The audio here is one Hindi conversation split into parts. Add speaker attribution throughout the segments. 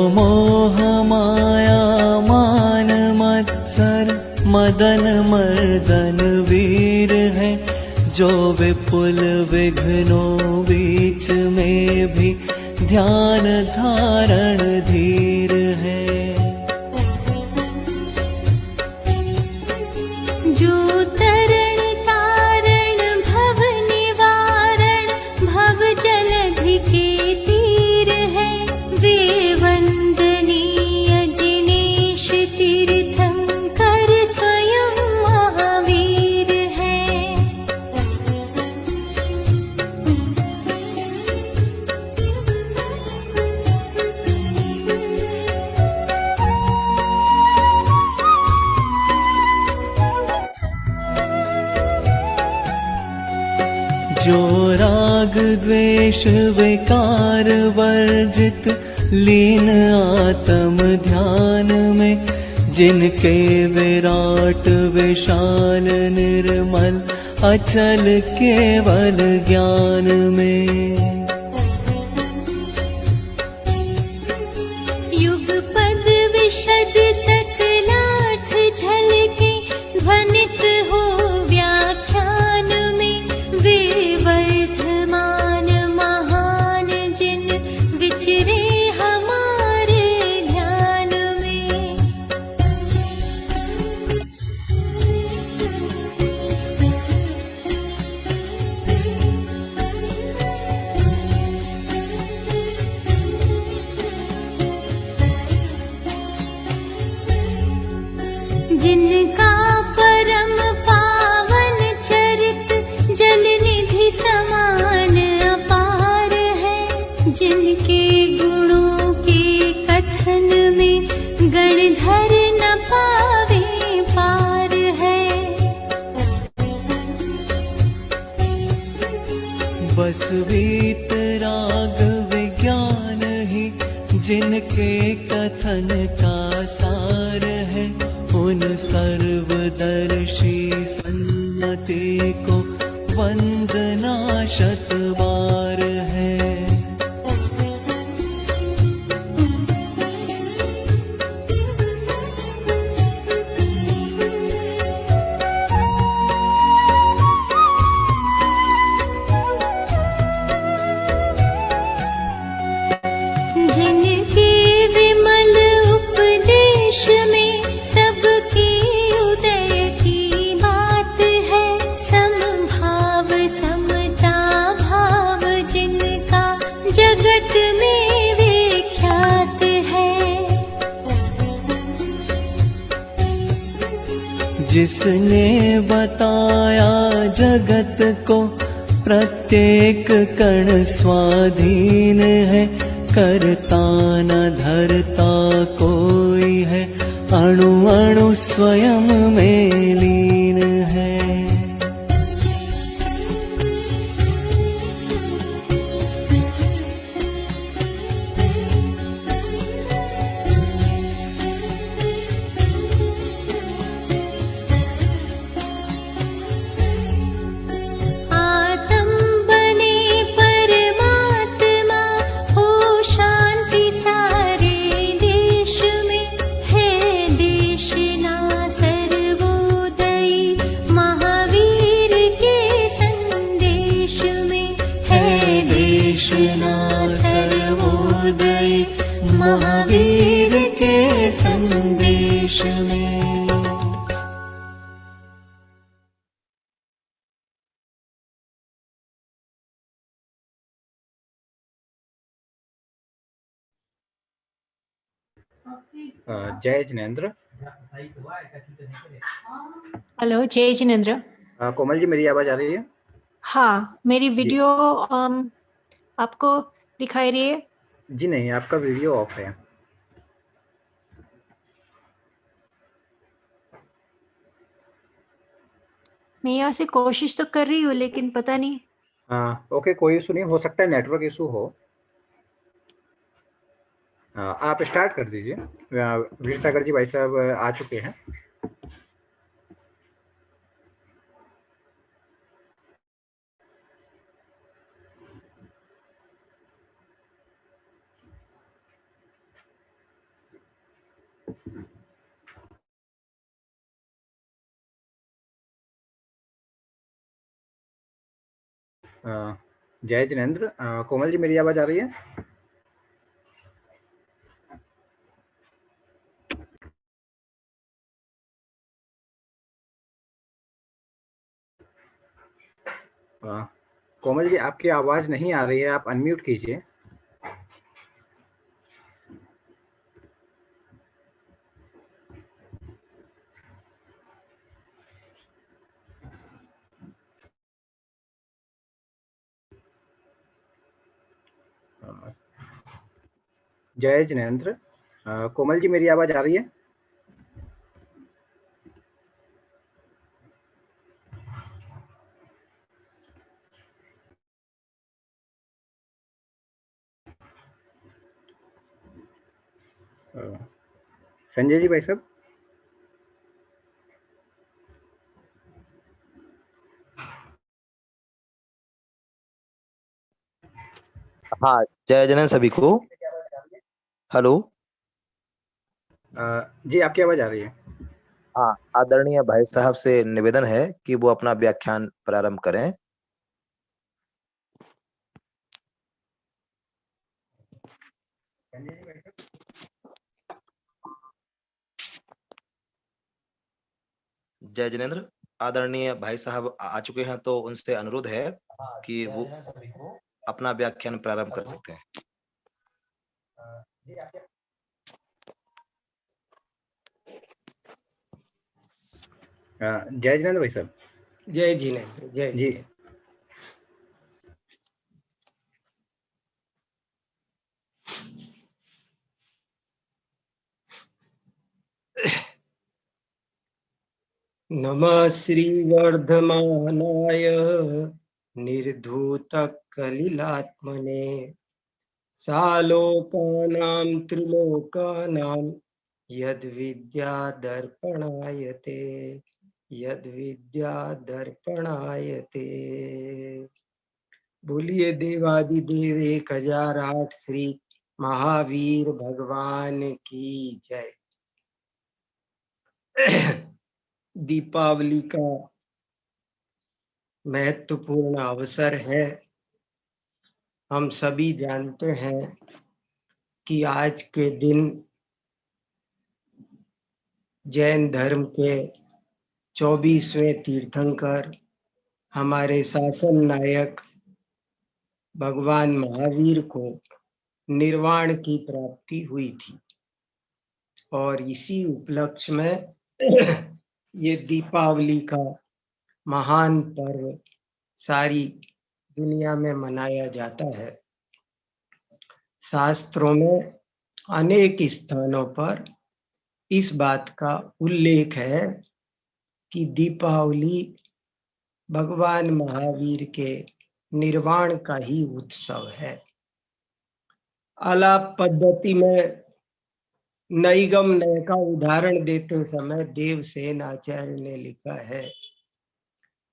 Speaker 1: मोह माया मान मत्सर मदन मर्दन वीर है, जो विपुल विघ्नों बीच में भी ध्यान धारण धीर है।
Speaker 2: जो तरण तारण भव निवारण भव जलधि के तीर है, वे वंदनीय जिनेश तीर्थंकर स्वयं महावीर है।
Speaker 1: जो राग द्वेष विकार वर्जित लीन आत्म ध्यान में, जिनके विराट विशाल निर्मल अचल केवल ज्ञान में।
Speaker 2: युगपद विशद सकलाठ झलके ध्वनित हो व्याख्यान में, वे वर्धमान महान जिन विचरे हमारे ध्यान में। जिनका परम पावन चरित जल निधि समान अपार है, जिनके गुणों के कथन में गणधर न पावे पार है।
Speaker 1: बस वीतराग विज्ञान ही जिनके कथन का सार है, उन सर्वदर्शी सन्मति को वंदना शतबार है।
Speaker 2: जिनके विमल उपदेश में सबकी उदय की बात है, समभाव समता भाव जिनका जगत में विख्यात है।
Speaker 1: जिसने बताया जगत को प्रत्येक कण स्वाधीन है, करता न धरता कोई है, अणु अणु स्वयं में लीन है।
Speaker 2: आत्म बने परमात्मा हो शांति सारे देश में, है देश ना सर्वोदयी महावीर के संदेश में, है देश ना सर्वोदयी महावीर के संदेश में।
Speaker 3: जय जिनेंद्र।
Speaker 4: हेलो, जय जिनेंद्र।
Speaker 3: कोमल जी, मेरी आवाज आ रही है?
Speaker 4: हाँ, मेरी वीडियो आपको दिखाई रही है?
Speaker 3: जी नहीं, आपका वीडियो ऑफ है।
Speaker 4: मैं यहाँ से कोशिश तो कर रही हूँ, लेकिन पता नहीं।
Speaker 3: हाँ, ओके, कोई इशू नहीं, हो सकता है नेटवर्क इशू हो। आप स्टार्ट कर दीजिए। वीर सागर जी भाई साहब आ चुके हैं। जय जिनेंद्र। कोमल जी, मेरी आवाज आ रही है? कोमल जी, आपकी आवाज नहीं आ रही है, आप अनम्यूट कीजिए। जय जिनेंद्र। कोमल जी, मेरी आवाज आ रही है? संजय जी भाई साहब।
Speaker 5: हाँ, जय जनन सभी को। हेलो।
Speaker 3: जी, आपकी आवाज आ रही है।
Speaker 5: हाँ, आदरणीय भाई साहब से निवेदन है कि वो अपना व्याख्यान प्रारंभ करें। जय जिनेंद्र। आदरणीय भाई साहब आ चुके हैं, तो उनसे अनुरोध है कि वो अपना व्याख्यान प्रारंभ कर सकते हैं।
Speaker 3: जय जिनेंद्र भाई साहब।
Speaker 6: जय जिनेंद्र। जय
Speaker 3: जी।
Speaker 6: जिनेंद्र। नमः श्रीवर्धमानाय निर्धूतकलिलात्मने सालोकानां त्रिलोकानां यद्विद्यादर्पणायते यद्विद्यादर्पणायते। बोलिए देवादिदेव 1008 श्री महावीर भगवान की जय। दीपावली का महत्वपूर्ण अवसर है। हम सभी जानते हैं कि आज के दिन जैन धर्म के 24वें तीर्थंकर हमारे शासन नायक भगवान महावीर को निर्वाण की प्राप्ति हुई थी, और इसी उपलक्ष्य में ये दीपावली का महान पर्व सारी दुनिया में मनाया जाता है। शास्त्रों में अनेक स्थानों पर इस बात का उल्लेख है कि दीपावली भगवान महावीर के निर्वाण का ही उत्सव है। आलाप पद्धति में नैगम नय का उदाहरण देते समय देवसेन आचार्य ने लिखा है,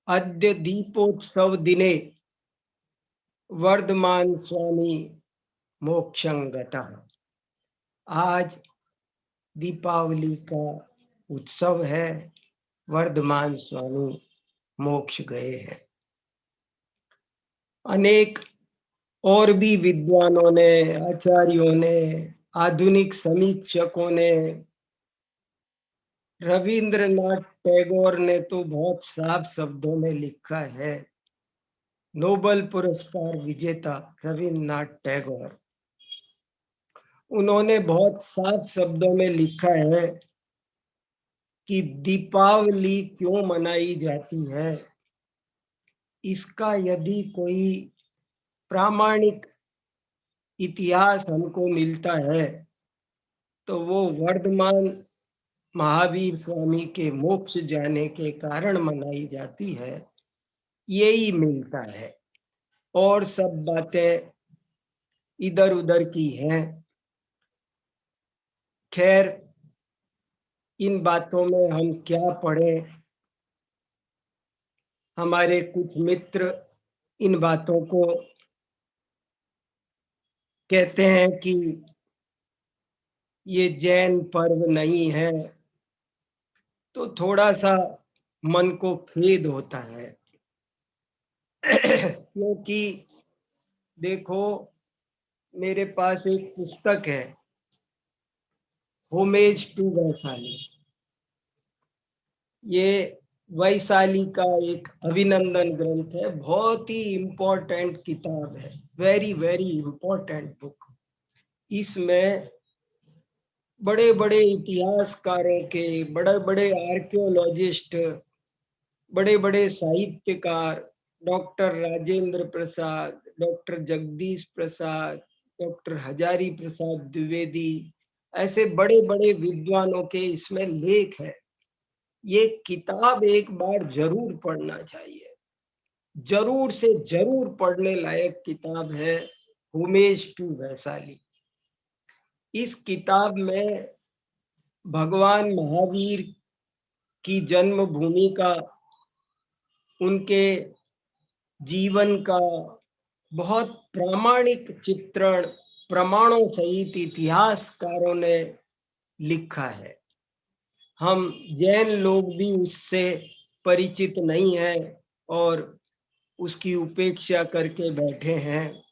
Speaker 6: अद्य दीपोत्सव दिने वर्धमान स्वामी मोक्षं गतः। आज दीपावली का उत्सव है, वर्धमान स्वामी मोक्ष गए हैं। अनेक और भी विद्वानों ने, आचार्यों ने, आधुनिक समीक्षकों ने, रविंद्रनाथ टैगोर ने तो बहुत साफ शब्दों में लिखा है, नोबेल पुरस्कार विजेता रविंद्रनाथ टैगोर, उन्होंने बहुत साफ शब्दों में लिखा है कि दीपावली क्यों मनाई जाती है। इसका यदि कोई प्रामाणिक इतिहास हमको मिलता है तो वो वर्धमान महावीर स्वामी के मोक्ष जाने के कारण मनाई जाती है, यही मिलता है। और सब बातें इधर उधर की हैं। खैर, इन बातों में हम क्या पढ़ें। हमारे कुछ मित्र इन बातों को कहते हैं कि ये जैन पर्व नहीं है, तो थोड़ा सा मन को खेद होता है। क्योंकि देखो, मेरे पास एक पुस्तक है, होमेज टू वैशाली। ये वैशाली का एक अभिनंदन ग्रंथ है, बहुत ही इम्पोर्टेंट किताब है, वेरी वेरी इम्पोर्टेंट बुक। इसमें बड़े बड़े इतिहासकारों के, बड़े बड़े आर्कियोलॉजिस्ट, बड़े बड़े साहित्यकार, doctor Rajendra Prasad, doctor Jagdish Prasad, doctor Hazari Prasad Dwivedi, ऐसे बड़े बड़े विद्वानों के इसमें लेख है। ये किताब एक बार जरूर पढ़ना चाहिए, जरूर से जरूर पढ़ने लायक किताब है, होमेज टू वैशाली। इस किताब में भगवान महावीर की जन्मभूमि का, उनके जीवन का बहुत प्रामाणिक चित्रण प्रमाणों सहित इतिहासकारों ने लिखा है। हम जैन लोग भी उससे परिचित नहीं हैं और उसकी उपेक्षा करके बैठे हैं।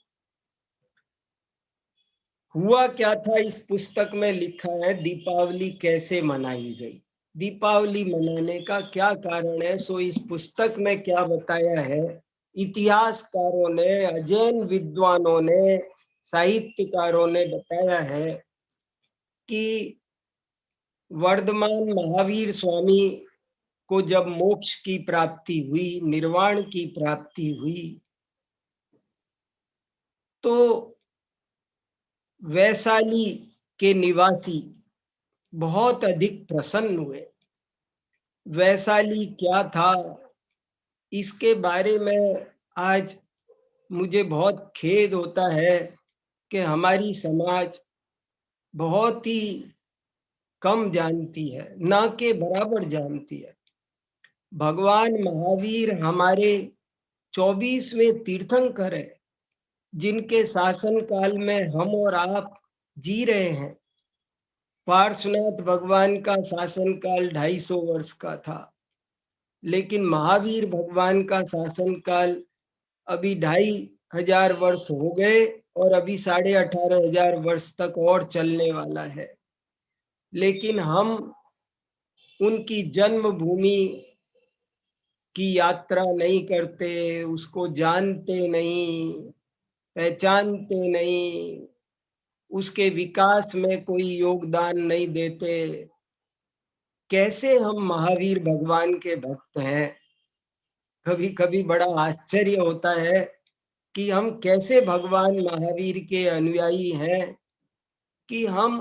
Speaker 6: हुआ क्या था, इस पुस्तक में लिखा है दीपावली कैसे मनाई गई, दीपावली मनाने का क्या कारण है। सो इस पुस्तक में क्या बताया है, इतिहासकारों ने, अजैन विद्वानों ने, साहित्यकारों ने बताया है कि वर्धमान महावीर स्वामी को जब मोक्ष की प्राप्ति हुई, निर्वाण की प्राप्ति हुई, तो वैशाली के निवासी बहुत अधिक प्रसन्न हुए। वैशाली क्या था, इसके बारे में आज मुझे बहुत खेद होता है कि हमारी समाज बहुत ही कम जानती है, ना के बराबर जानती है। भगवान महावीर हमारे 24वें तीर्थंकर है, जिनके शासन काल में हम और आप जी रहे हैं। पार्श्वनाथ भगवान का शासन काल 250 वर्ष का था, लेकिन महावीर भगवान का शासन काल अभी 2500 वर्ष हो गए और अभी 18,500 वर्ष तक और चलने वाला है। लेकिन हम उनकी जन्मभूमि की यात्रा नहीं करते, उसको जानते नहीं, पहचानते नहीं, उसके विकास में कोई योगदान नहीं देते। कैसे हम महावीर भगवान के भक्त हैं? कभी कभी बड़ा आश्चर्य होता है कि हम कैसे भगवान महावीर के अनुयायी हैं कि हम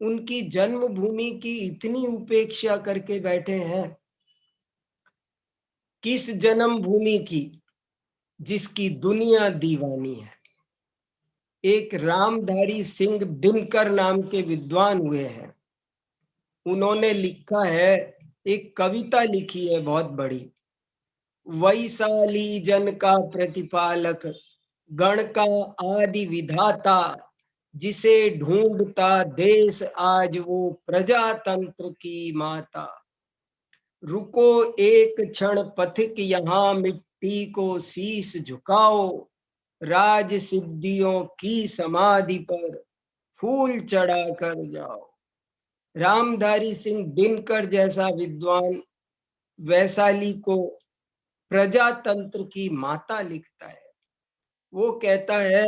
Speaker 6: उनकी जन्मभूमि की इतनी उपेक्षा करके बैठे हैं। किस जन्मभूमि की, जिसकी दुनिया दीवानी है। एक रामधारी सिंह दिनकर नाम के विद्वान हुए हैं, उन्होंने लिखा है, एक कविता लिखी है बहुत बड़ी, वैशाली जन का प्रतिपालक, गण का आदि विधाता, जिसे ढूंढता देश आज वो प्रजातंत्र की माता। रुको एक क्षण पथिक यहाँ मिट्टी को शीश झुकाओ, राज सिद्धियों की समाधि पर फूल चढ़ा कर जाओ। रामधारी सिंह दिनकर जैसा विद्वान वैशाली को प्रजातंत्र की माता लिखता है। वो कहता है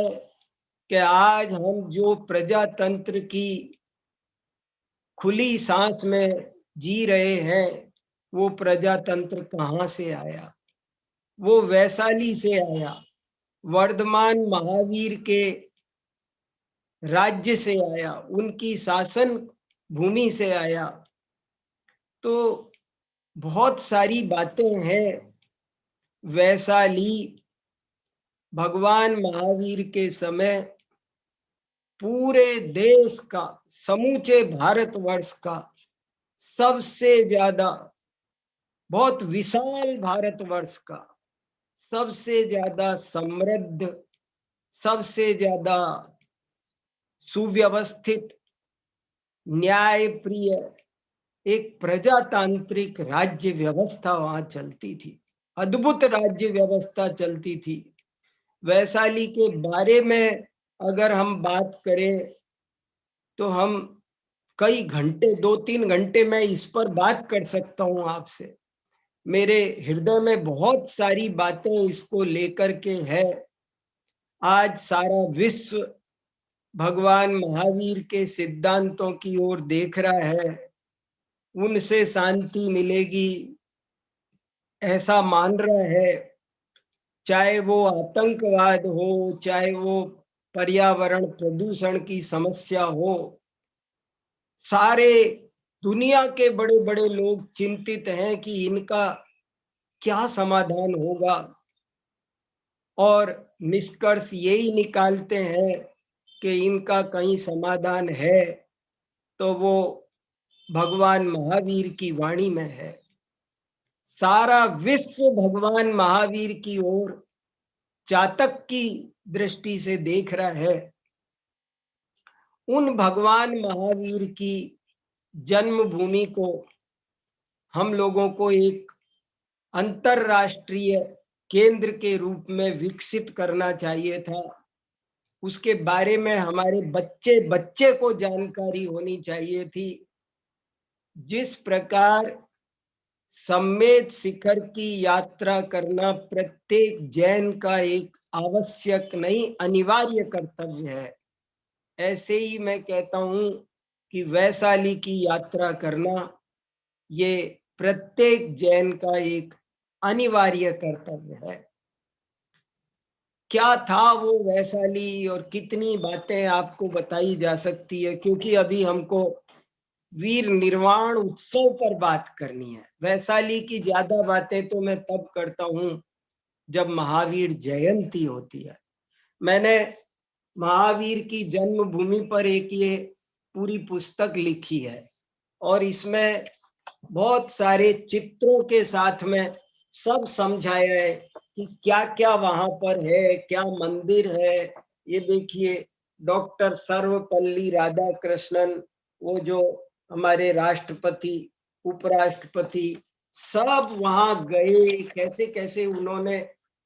Speaker 6: कि आज हम जो प्रजातंत्र की खुली सांस में जी रहे हैं, वो प्रजातंत्र कहाँ से आया? वो वैशाली से आया, वर्धमान महावीर के राज्य से आया, उनकी शासन भूमि से आया। तो बहुत सारी बातें हैं। वैशाली भगवान महावीर के समय पूरे देश का, समूचे भारतवर्ष का सबसे ज्यादा, बहुत विशाल भारतवर्ष का सबसे ज्यादा समृद्ध, सबसे ज्यादा सुव्यवस्थित न्याय प्रिय एक प्रजातांत्रिक राज्य व्यवस्था वहां चलती थी, अद्भुत राज्य व्यवस्था चलती थी। वैशाली के बारे में अगर हम बात करें तो हम कई घंटे, 2-3 घंटे में इस पर बात कर सकता हूं आपसे। मेरे हृदय में बहुत सारी बातें इसको लेकर के है। आज सारा विश्व भगवान महावीर के सिद्धांतों की ओर देख रहा है, उनसे शांति मिलेगी ऐसा मान रहा है। चाहे वो आतंकवाद हो, चाहे वो पर्यावरण प्रदूषण की समस्या हो, सारे दुनिया के बड़े बड़े लोग चिंतित हैं कि इनका क्या समाधान होगा, और निष्कर्ष यही निकालते हैं कि इनका कहीं समाधान है तो वो भगवान महावीर की वाणी में है। सारा विश्व भगवान महावीर की ओर चातक की दृष्टि से देख रहा है। उन भगवान महावीर की जन्मभूमि को हम लोगों को एक अंतरराष्ट्रीय केंद्र के रूप में विकसित करना चाहिए था। उसके बारे में हमारे बच्चे बच्चे को जानकारी होनी चाहिए थी। जिस प्रकार सम्मेद शिखर की यात्रा करना प्रत्येक जैन का एक आवश्यक नहीं, अनिवार्य कर्तव्य है, ऐसे ही मैं कहता हूं कि वैशाली की यात्रा करना ये प्रत्येक जैन का एक अनिवार्य कर्तव्य है। क्या था वो वैशाली और कितनी बातें आपको बताई जा सकती है, क्योंकि अभी हमको वीर निर्वाण उत्सव पर बात करनी है। वैशाली की ज्यादा बातें तो मैं तब करता हूं जब महावीर जयंती होती है। मैंने महावीर की जन्मभूमि पर एक ये पूरी पुस्तक लिखी है और इसमें बहुत सारे चित्रों के साथ में सब समझाया है कि क्या क्या वहां पर है, क्या मंदिर है। ये देखिए, डॉक्टर सर्वपल्ली राधाकृष्णन, वो जो हमारे राष्ट्रपति, उपराष्ट्रपति, सब वहां गए, कैसे कैसे उन्होंने,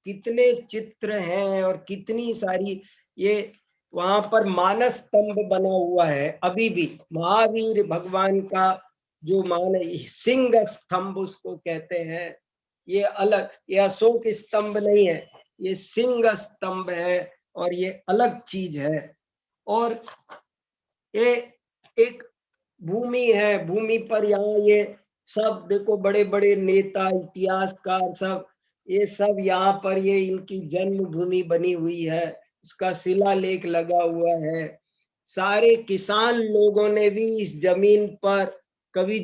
Speaker 6: कितने चित्र हैं और कितनी सारी, ये वहां पर मानस स्तंभ बना हुआ है अभी भी, महावीर भगवान का जो मान सिंह स्तंभ उसको कहते हैं। ये अलग, ये अशोक स्तंभ नहीं है, ये सिंह स्तंभ है और ये अलग चीज है। और ये एक भूमि है, भूमि पर यहाँ ये सब देखो, बड़े बड़े नेता, इतिहासकार, सब ये सब यहाँ पर ये इनकी जन्मभूमि बनी हुई है, उसका शिलालेख लगा हुआ है। सारे किसान लोगों ने भी इस जमीन पर कभी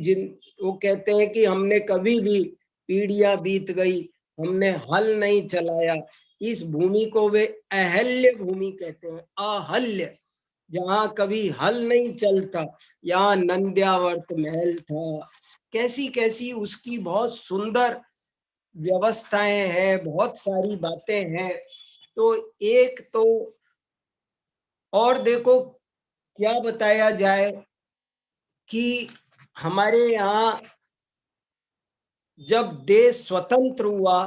Speaker 6: वो कहते हैं कि हमने कभी भी, पीढ़ियां बीत गई, हमने हल नहीं चलाया। इस भूमि को वे अहल्य भूमि कहते हैं, अहल्य, जहां कभी हल नहीं चलता। यहाँ नंद्यावर्त महल था, कैसी कैसी उसकी बहुत सुंदर व्यवस्थाएं हैं, बहुत सारी बातें हैं। तो एक तो और देखो क्या बताया जाए कि हमारे यहाँ जब देश स्वतंत्र हुआ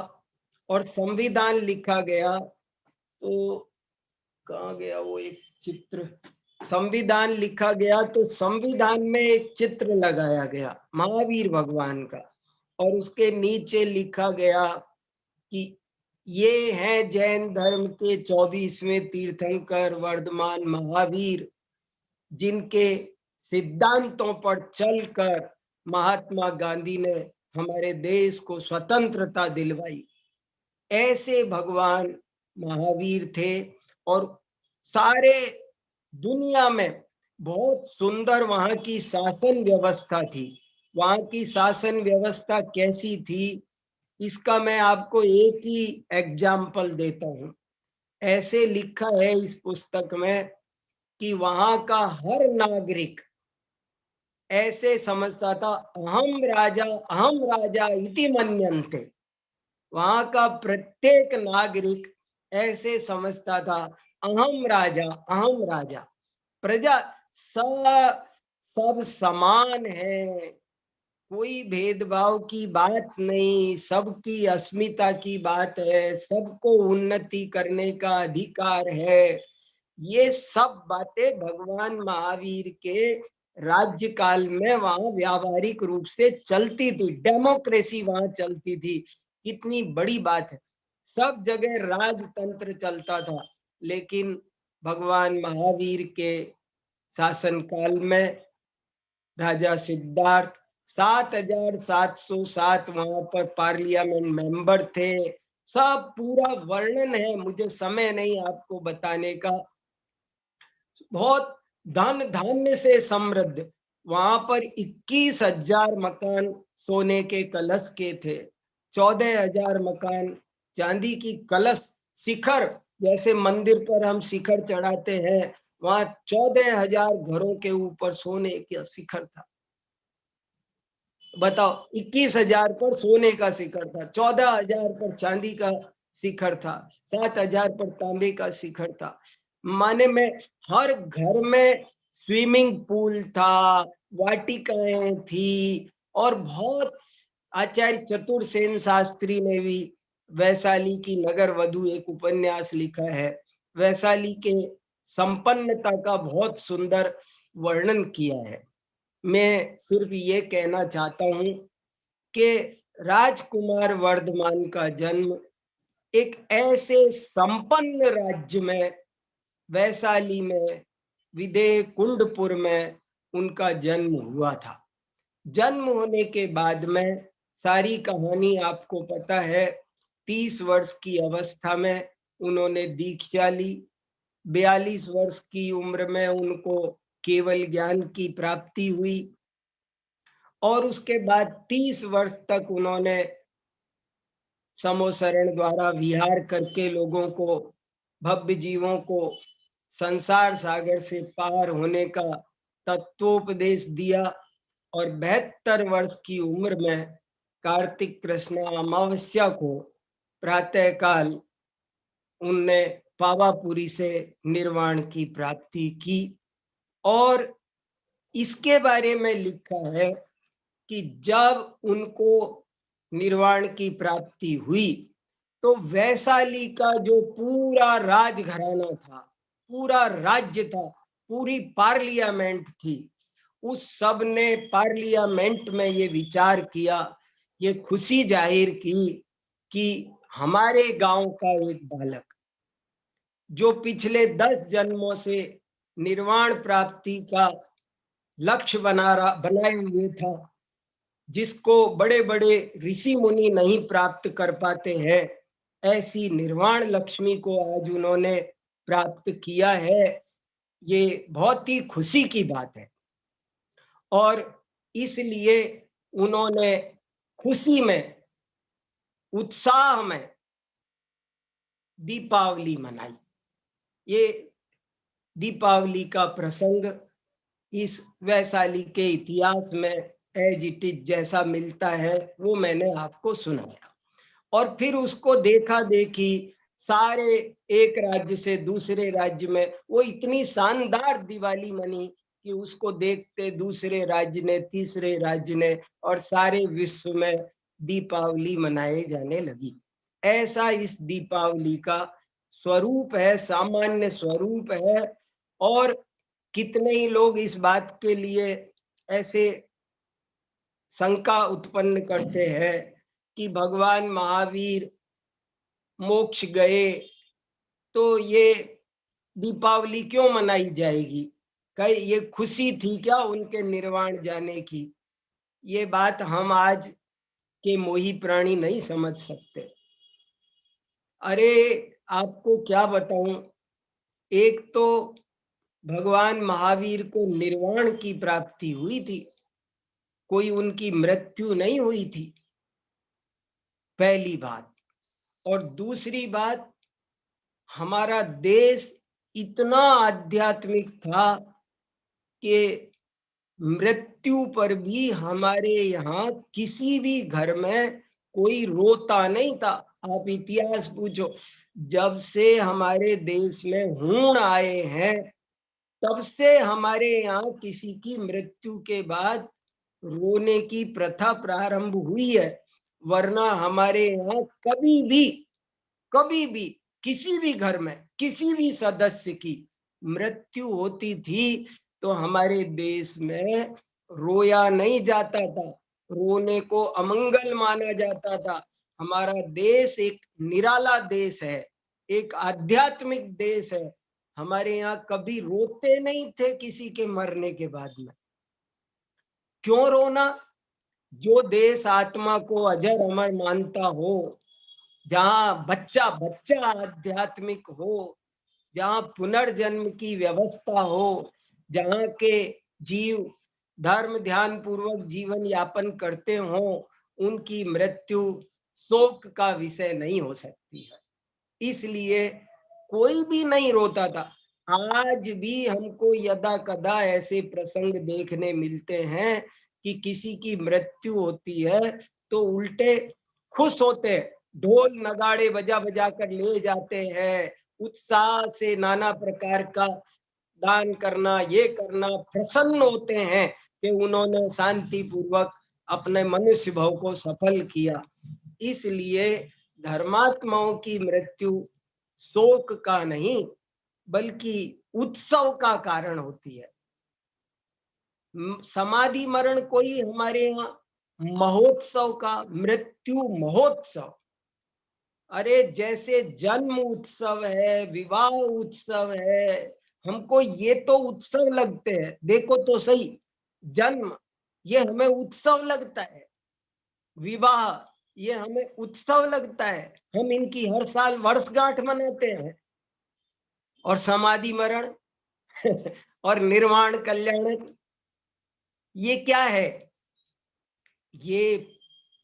Speaker 6: और संविधान लिखा गया, तो कहाँ गया वो एक चित्र, संविधान लिखा गया तो संविधान में एक चित्र लगाया गया महावीर भगवान का, और उसके नीचे लिखा गया कि ये हैं जैन धर्म के 24वें तीर्थंकर वर्धमान महावीर, जिनके सिद्धांतों पर चलकर महात्मा गांधी ने हमारे देश को स्वतंत्रता दिलवाई। ऐसे भगवान महावीर थे। और सारे दुनिया में बहुत सुंदर वहां की शासन व्यवस्था थी। वहां की शासन व्यवस्था कैसी थी, इसका मैं आपको एक ही एग्जाम्पल देता हूं। ऐसे लिखा है इस पुस्तक में कि वहां का हर नागरिक ऐसे समझता था, अहम राजा इति मन्यन्ते। वहां का प्रत्येक नागरिक ऐसे समझता था, अहम राजा, अहम राजा। प्रजा सब समान है, कोई भेदभाव की बात नहीं, सबकी अस्मिता की बात है, सबको उन्नति करने का अधिकार है। ये सब बातें भगवान महावीर के राज्य काल में वहां व्यावहारिक रूप से चलती थी, डेमोक्रेसी वहां चलती थी। कितनी बड़ी बात है, सब जगह राजतंत्र चलता था, लेकिन भगवान महावीर के शासन काल में राजा सिद्धार्थ 7,707 वहां पर पार्लियामेंट मेंबर थे। सब पूरा वर्णन है, मुझे समय नहीं आपको बताने का। बहुत धन धान्य से समृद्ध, वहां पर 21,000 मकान सोने के कलश के थे, 14,000 मकान चांदी की कलश शिखर, जैसे मंदिर पर हम शिखर चढ़ाते हैं, वहां 14,000 घरों के ऊपर सोने का शिखर था। बताओ, 21,000 पर सोने का शिखर था, 14,000 पर चांदी का शिखर था, 7,000 पर तांबे का शिखर था। माने में हर घर में स्विमिंग पूल था, वाटिकाएं थी, और बहुत आचार्य चतुर्सेन शास्त्री ने भी वैशाली की नगर वधु एक उपन्यास लिखा है, वैशाली के संपन्नता का बहुत सुंदर वर्णन किया है। मैं सिर्फ ये कहना चाहता हूं कि राजकुमार वर्धमान का जन्म एक ऐसे संपन्न राज्य में, वैशाली में, विदेह कुंडपुर में उनका जन्म हुआ था। जन्म होने के बाद में सारी कहानी आपको पता है। 30 वर्ष की अवस्था में उन्होंने दीक्षा ली, 42 वर्ष की उम्र में उनको केवल ज्ञान की प्राप्ति हुई, और उसके बाद 30 वर्ष तक उन्होंने समोसरण द्वारा विहार करके लोगों को, भव्य जीवों को संसार सागर से पार होने का तत्वोपदेश दिया। और 72 वर्ष की उम्र में कार्तिक कृष्ण अमावस्या को प्रातःकाल उनने पावापुरी से निर्वाण की प्राप्ति की। और इसके बारे में लिखा है कि जब उनको निर्वाण की प्राप्ति हुई तो वैशाली का जो पूरा राजघराना था, पूरा राज्य था, पूरी पार्लियामेंट थी, उस सब ने पार्लियामेंट में ये विचार किया, ये खुशी जाहिर की कि हमारे गांव का एक बालक जो पिछले 10 जन्मों से निर्वाण प्राप्ति का लक्ष्य बनाए हुए था, जिसको बड़े बड़े ऋषि मुनि नहीं प्राप्त कर पाते हैं, ऐसी निर्वाण लक्ष्मी को आज उन्होंने प्राप्त किया है। ये बहुत ही खुशी की बात है, और इसलिए उन्होंने खुशी में, उत्साह में दीपावली मनाई। ये दीपावली का प्रसंग इस वैशाली के इतिहास में एज इट इज जैसा मिलता है वो मैंने आपको सुनाया। और फिर उसको देखा देखी सारे एक राज्य से दूसरे राज्य में वो इतनी शानदार दिवाली मनी कि उसको देखते दूसरे राज्य ने, तीसरे राज्य ने, और सारे विश्व में दीपावली मनाए जाने लगी। ऐसा इस दीपावली का स्वरूप है, सामान्य स्वरूप है। और कितने ही लोग इस बात के लिए ऐसे शंका उत्पन्न करते हैं कि भगवान महावीर मोक्ष गए तो ये दीपावली क्यों मनाई जाएगी, कहीं ये खुशी थी क्या उनके निर्वाण जाने की? ये बात हम आज के मोही प्राणी नहीं समझ सकते। अरे आपको क्या बताऊं, एक तो भगवान महावीर को निर्वाण की प्राप्ति हुई थी, कोई उनकी मृत्यु नहीं हुई थी, पहली बात। और दूसरी बात, हमारा देश इतना आध्यात्मिक था कि मृत्यु पर भी हमारे यहाँ किसी भी घर में कोई रोता नहीं था। आप इतिहास पूछो, जब से हमारे देश में हूण आए हैं तब से हमारे यहाँ किसी की मृत्यु के बाद रोने की प्रथा प्रारंभ हुई है, वरना हमारे यहाँ कभी भी किसी भी घर में किसी भी सदस्य की मृत्यु होती थी तो हमारे देश में रोया नहीं जाता था, रोने को अमंगल माना जाता था। हमारा देश एक निराला देश है, एक आध्यात्मिक देश है। हमारे यहाँ कभी रोते नहीं थे किसी के मरने के बाद में। क्यों रोना? जो देश आत्मा को अजर अमर मानता हो, जहाँ बच्चा बच्चा आध्यात्मिक हो, जहाँ पुनर्जन्म की व्यवस्था हो, जहाँ के जीव धर्म ध्यान पूर्वक जीवन यापन करते हो, उनकी मृत्यु शोक का विषय नहीं हो सकती है। इसलिए कोई भी नहीं रोता था। आज भी हमको यदा कदा ऐसे प्रसंग देखने मिलते हैं कि किसी की मृत्यु होती है तो उल्टे खुश होते, ढोल नगाड़े बजा बजा कर ले जाते हैं, उत्साह से नाना प्रकार का दान करना, ये करना, प्रसन्न होते हैं कि उन्होंने शांति पूर्वक अपने मनुष्य भाव को सफल किया। इसलिए धर्मात्माओं की मृत्यु शोक का नहीं बल्कि उत्सव का कारण होती है। समाधि मरण कोई हमारे यहाँ महोत्सव का, मृत्यु महोत्सव। अरे जैसे जन्म उत्सव है, विवाह उत्सव है, हमको ये तो उत्सव लगते हैं। देखो तो सही, जन्म ये हमें उत्सव लगता है, विवाह ये हमें उत्सव लगता है, हम इनकी हर साल वर्षगांठ मनाते हैं। और समाधि मरण और निर्वाण कल्याण ये क्या है? ये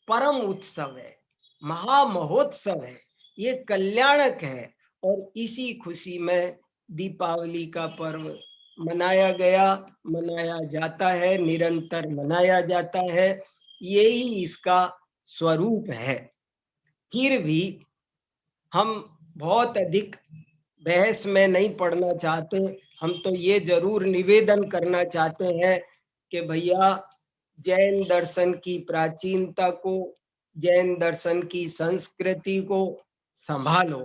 Speaker 6: परम उत्सव है, महामहोत्सव है, ये कल्याणक है। और इसी खुशी में दीपावली का पर्व मनाया जाता है, निरंतर मनाया जाता है। यही इसका स्वरूप है। फिर भी हम बहुत अधिक बहस में नहीं पड़ना चाहते। हम तो ये जरूर निवेदन करना चाहते हैं कि भैया जैन दर्शन की प्राचीनता को, जैन दर्शन की संस्कृति को संभालो,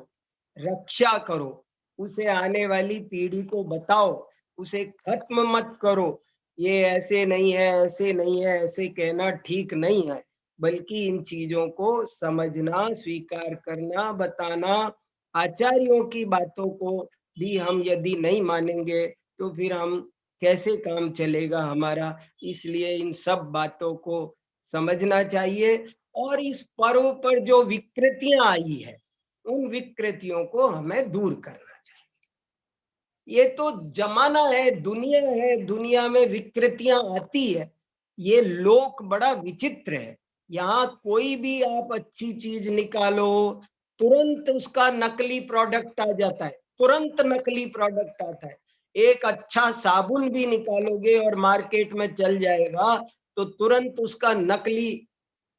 Speaker 6: रक्षा करो, उसे आने वाली पीढ़ी को बताओ, उसे खत्म मत करो। ये ऐसे नहीं है, ऐसे नहीं है, ऐसे कहना ठीक नहीं है, बल्कि इन चीजों को समझना, स्वीकार करना, बताना। आचार्यों की बातों को भी हम यदि नहीं मानेंगे तो फिर हम कैसे काम चलेगा हमारा। इसलिए इन सब बातों को समझना चाहिए। और इस पर्व पर जो विकृतियां आई है, उन विकृतियों को हमें दूर करना चाहिए। ये तो जमाना है, दुनिया है, दुनिया में विकृतियां आती है। ये लोक बड़ा विचित्र है। यहाँ कोई भी आप अच्छी चीज निकालो, तुरंत उसका नकली प्रोडक्ट आ जाता है, तुरंत नकली प्रोडक्ट आता है। एक अच्छा साबुन भी निकालोगे और मार्केट में चल जाएगा तो तुरंत उसका नकली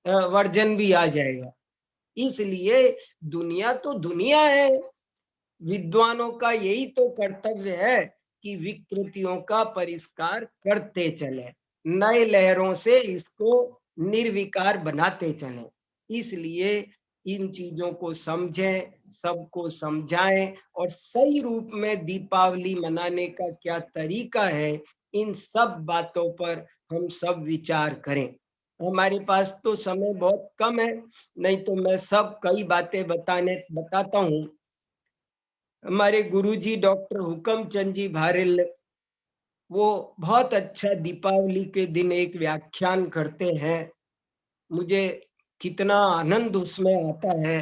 Speaker 6: वर्जन भी आ जाएगा। इसलिए दुनिया तो दुनिया है। विद्वानों का यही तो कर्तव्य है कि विकृतियों का परिष्कार करते चले, नए लहरों से इसको निर्विकार बनाते चले। इसलिए इन चीजों को समझें, सबको समझाएं और सही रूप में दीपावली मनाने का क्या तरीका है, इन सब बातों पर हम सब विचार करें। हमारे पास तो समय बहुत कम है, नहीं तो मैं सब कई बातें बताता हूँ। हमारे गुरुजी डॉक्टर हुकमचंद जी भारेल, वो बहुत अच्छा दीपावली के दिन एक व्याख्यान करते हैं। मुझे कितना आनंद उसमें आता है।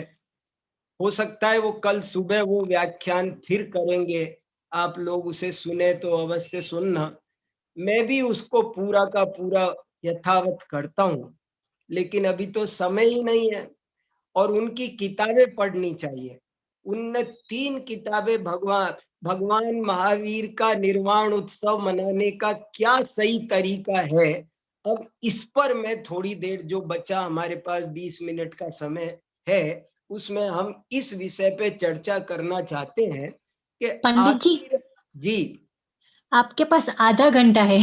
Speaker 6: हो सकता है वो कल सुबह वो व्याख्यान फिर करेंगे, आप लोग उसे सुने तो अवश्य सुनना। मैं भी उसको पूरा का पूरा यथावत करता हूँ, लेकिन अभी तो समय ही नहीं है। और उनकी किताबें पढ़नी चाहिए। उनने 3 किताबें भगवान महावीर का निर्वाण उत्सव मनाने का क्या सही तरीका है। अब इस पर मैं थोड़ी देर जो बचा हमारे पास 20 मिनट का समय है, उसमें हम इस विषय पे चर्चा करना चाहते हैं कि
Speaker 4: पंडित जी,
Speaker 6: जी
Speaker 4: आपके पास आधा घंटा है।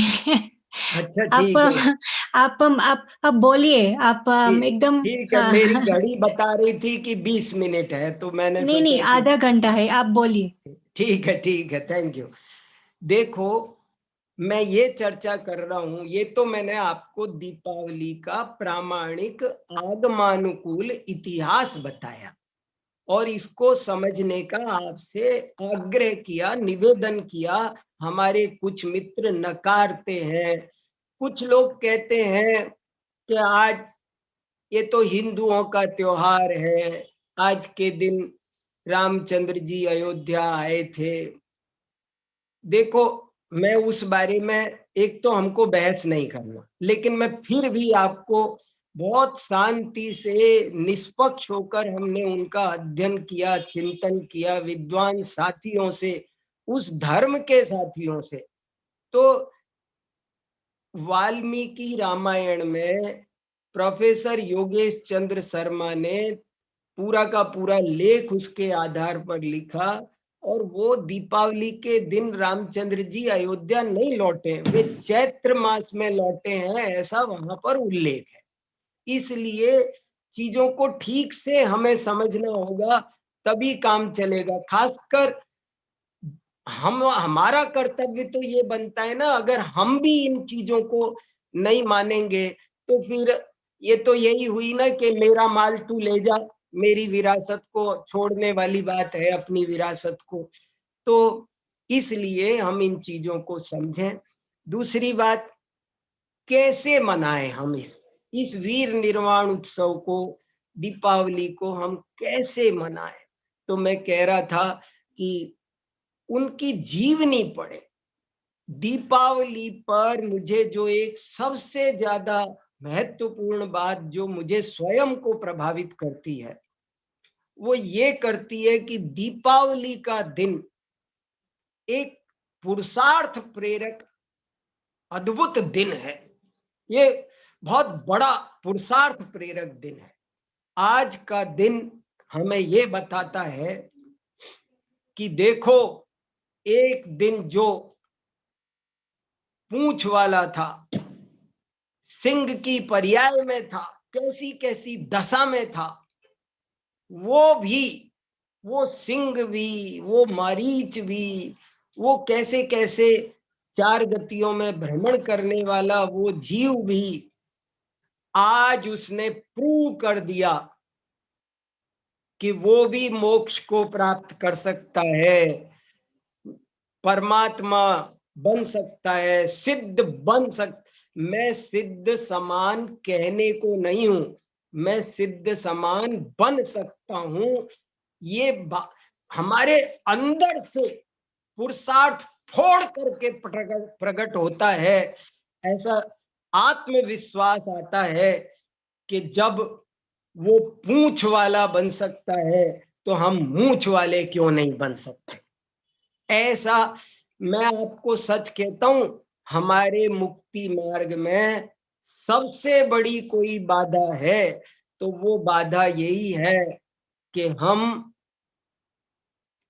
Speaker 6: अच्छा
Speaker 4: आप
Speaker 6: ठीक है,
Speaker 4: आप बोलिए, आप एकदम
Speaker 6: ठीक है। मेरी घड़ी बता रही थी कि 20 मिनट है, तो मैंने
Speaker 4: नहीं नहीं,
Speaker 6: सोचा कि
Speaker 4: आधा घंटा है, आप बोलिए।
Speaker 6: ठीक है, थैंक यू। देखो, मैं ये चर्चा कर रहा हूं, ये तो मैंने आपको दीपावली का प्रामाणिक आगमानुकूल इतिहास बताया और इसको समझने का आपसे आग्रह किया, निवेदन किया। हमारे कुछ मित्र नकारते हैं, कुछ लोग कहते हैं कि आज ये तो हिंदुओं का त्योहार है, आज के दिन रामचंद्र जी अयोध्या आए थे। देखो, मैं उस बारे में, एक तो हमको बहस नहीं करना, लेकिन मैं फिर भी आपको बहुत शांति से निष्पक्ष होकर, हमने उनका अध्ययन किया, चिंतन किया विद्वान साथियों से, उस धर्म के साथियों से। तो वाल्मीकि रामायण में प्रोफेसर योगेश चंद्र शर्मा ने पूरा का पूरा लेख उसके आधार पर लिखा, और वो दीपावली के दिन रामचंद्र जी अयोध्या नहीं लौटे, वे चैत्र मास में लौटे हैं, ऐसा वहां पर उल्लेख है। इसलिए चीजों को ठीक से हमें समझना होगा, तभी काम चलेगा। खासकर हमारा कर्तव्य तो ये बनता है ना, अगर हम भी इन चीजों को नहीं मानेंगे तो फिर ये तो यही हुई ना कि मेरा माल तू ले जा, मेरी विरासत को छोड़ने वाली बात है, अपनी विरासत को। तो इसलिए हम इन चीजों को समझें। दूसरी बात, कैसे मनाएं हम इस वीर निर्वाण उत्सव को, दीपावली को हम कैसे मनाएं? तो मैं कह रहा था कि उनकी जीवनी पढ़े। दीपावली पर मुझे जो एक सबसे ज्यादा महत्वपूर्ण बात जो मुझे स्वयं को प्रभावित करती है, वो ये करती है कि दीपावली का दिन एक पुरुषार्थ प्रेरक अद्भुत दिन है। ये बहुत बड़ा पुरुषार्थ प्रेरक दिन है। आज का दिन हमें ये बताता है कि देखो, एक दिन जो पूंछ वाला था, सिंह की पर्याय में था, कैसी कैसी दशा में था, वो भी, वो सिंह भी, वो मारीच भी, वो कैसे कैसे चार गतियों में भ्रमण करने वाला वो जीव भी, आज उसने प्रूव कर दिया कि वो भी मोक्ष को प्राप्त कर सकता है, परमात्मा बन सकता है, सिद्ध बन मैं सिद्ध समान कहने को नहीं हूं, मैं सिद्ध समान बन सकता हूं। ये हमारे अंदर से पुरुषार्थ फोड़ करके प्रकट होता है। ऐसा आत्मविश्वास आता है कि जब वो पूंछ वाला बन सकता है तो हम मूंछ वाले क्यों नहीं बन सकते। ऐसा मैं आपको सच कहता हूं, हमारे मुक्ति मार्ग में सबसे बड़ी कोई बाधा है तो वो बाधा यही है कि हम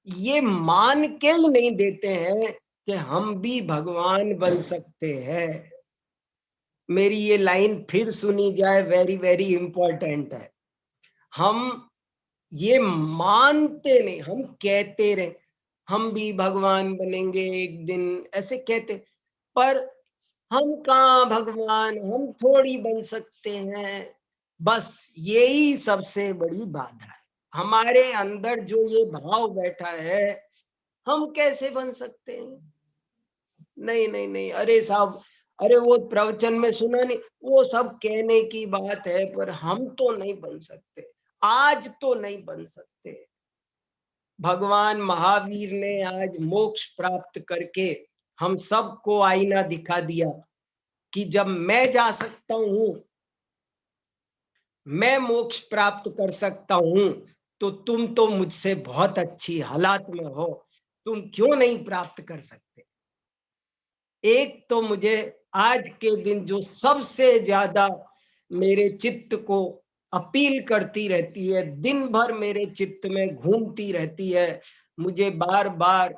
Speaker 6: ये मान के ही नहीं देते हैं कि हम भी भगवान बन सकते हैं। मेरी ये लाइन फिर सुनी जाए, वेरी वेरी इंपॉर्टेंट है। हम ये मानते नहीं, हम कहते रहे हम भी भगवान बनेंगे एक दिन, ऐसे कहते, पर हम कहाँ भगवान, हम थोड़ी बन सकते हैं। बस यही सबसे बड़ी बाधा है। हमारे अंदर जो ये भाव बैठा है, हम कैसे बन सकते हैं? नहीं नहीं नहीं, अरे साहब, अरे वो प्रवचन में सुना नहीं, वो सब कहने की बात है, पर हम तो नहीं बन सकते, आज तो नहीं बन सकते। भगवान महावीर ने आज मोक्ष प्राप्त करके हम सबको आईना दिखा दिया कि जब मैं जा सकता हूं, मैं मोक्ष प्राप्त कर सकता हूं, तो तुम तो मुझसे बहुत अच्छी हालात में हो, तुम क्यों नहीं प्राप्त कर सकते? एक तो मुझे आज के दिन जो सबसे ज्यादा मेरे चित्त को अपील करती रहती है, दिन भर मेरे चित्त में घूमती रहती है, मुझे बार बार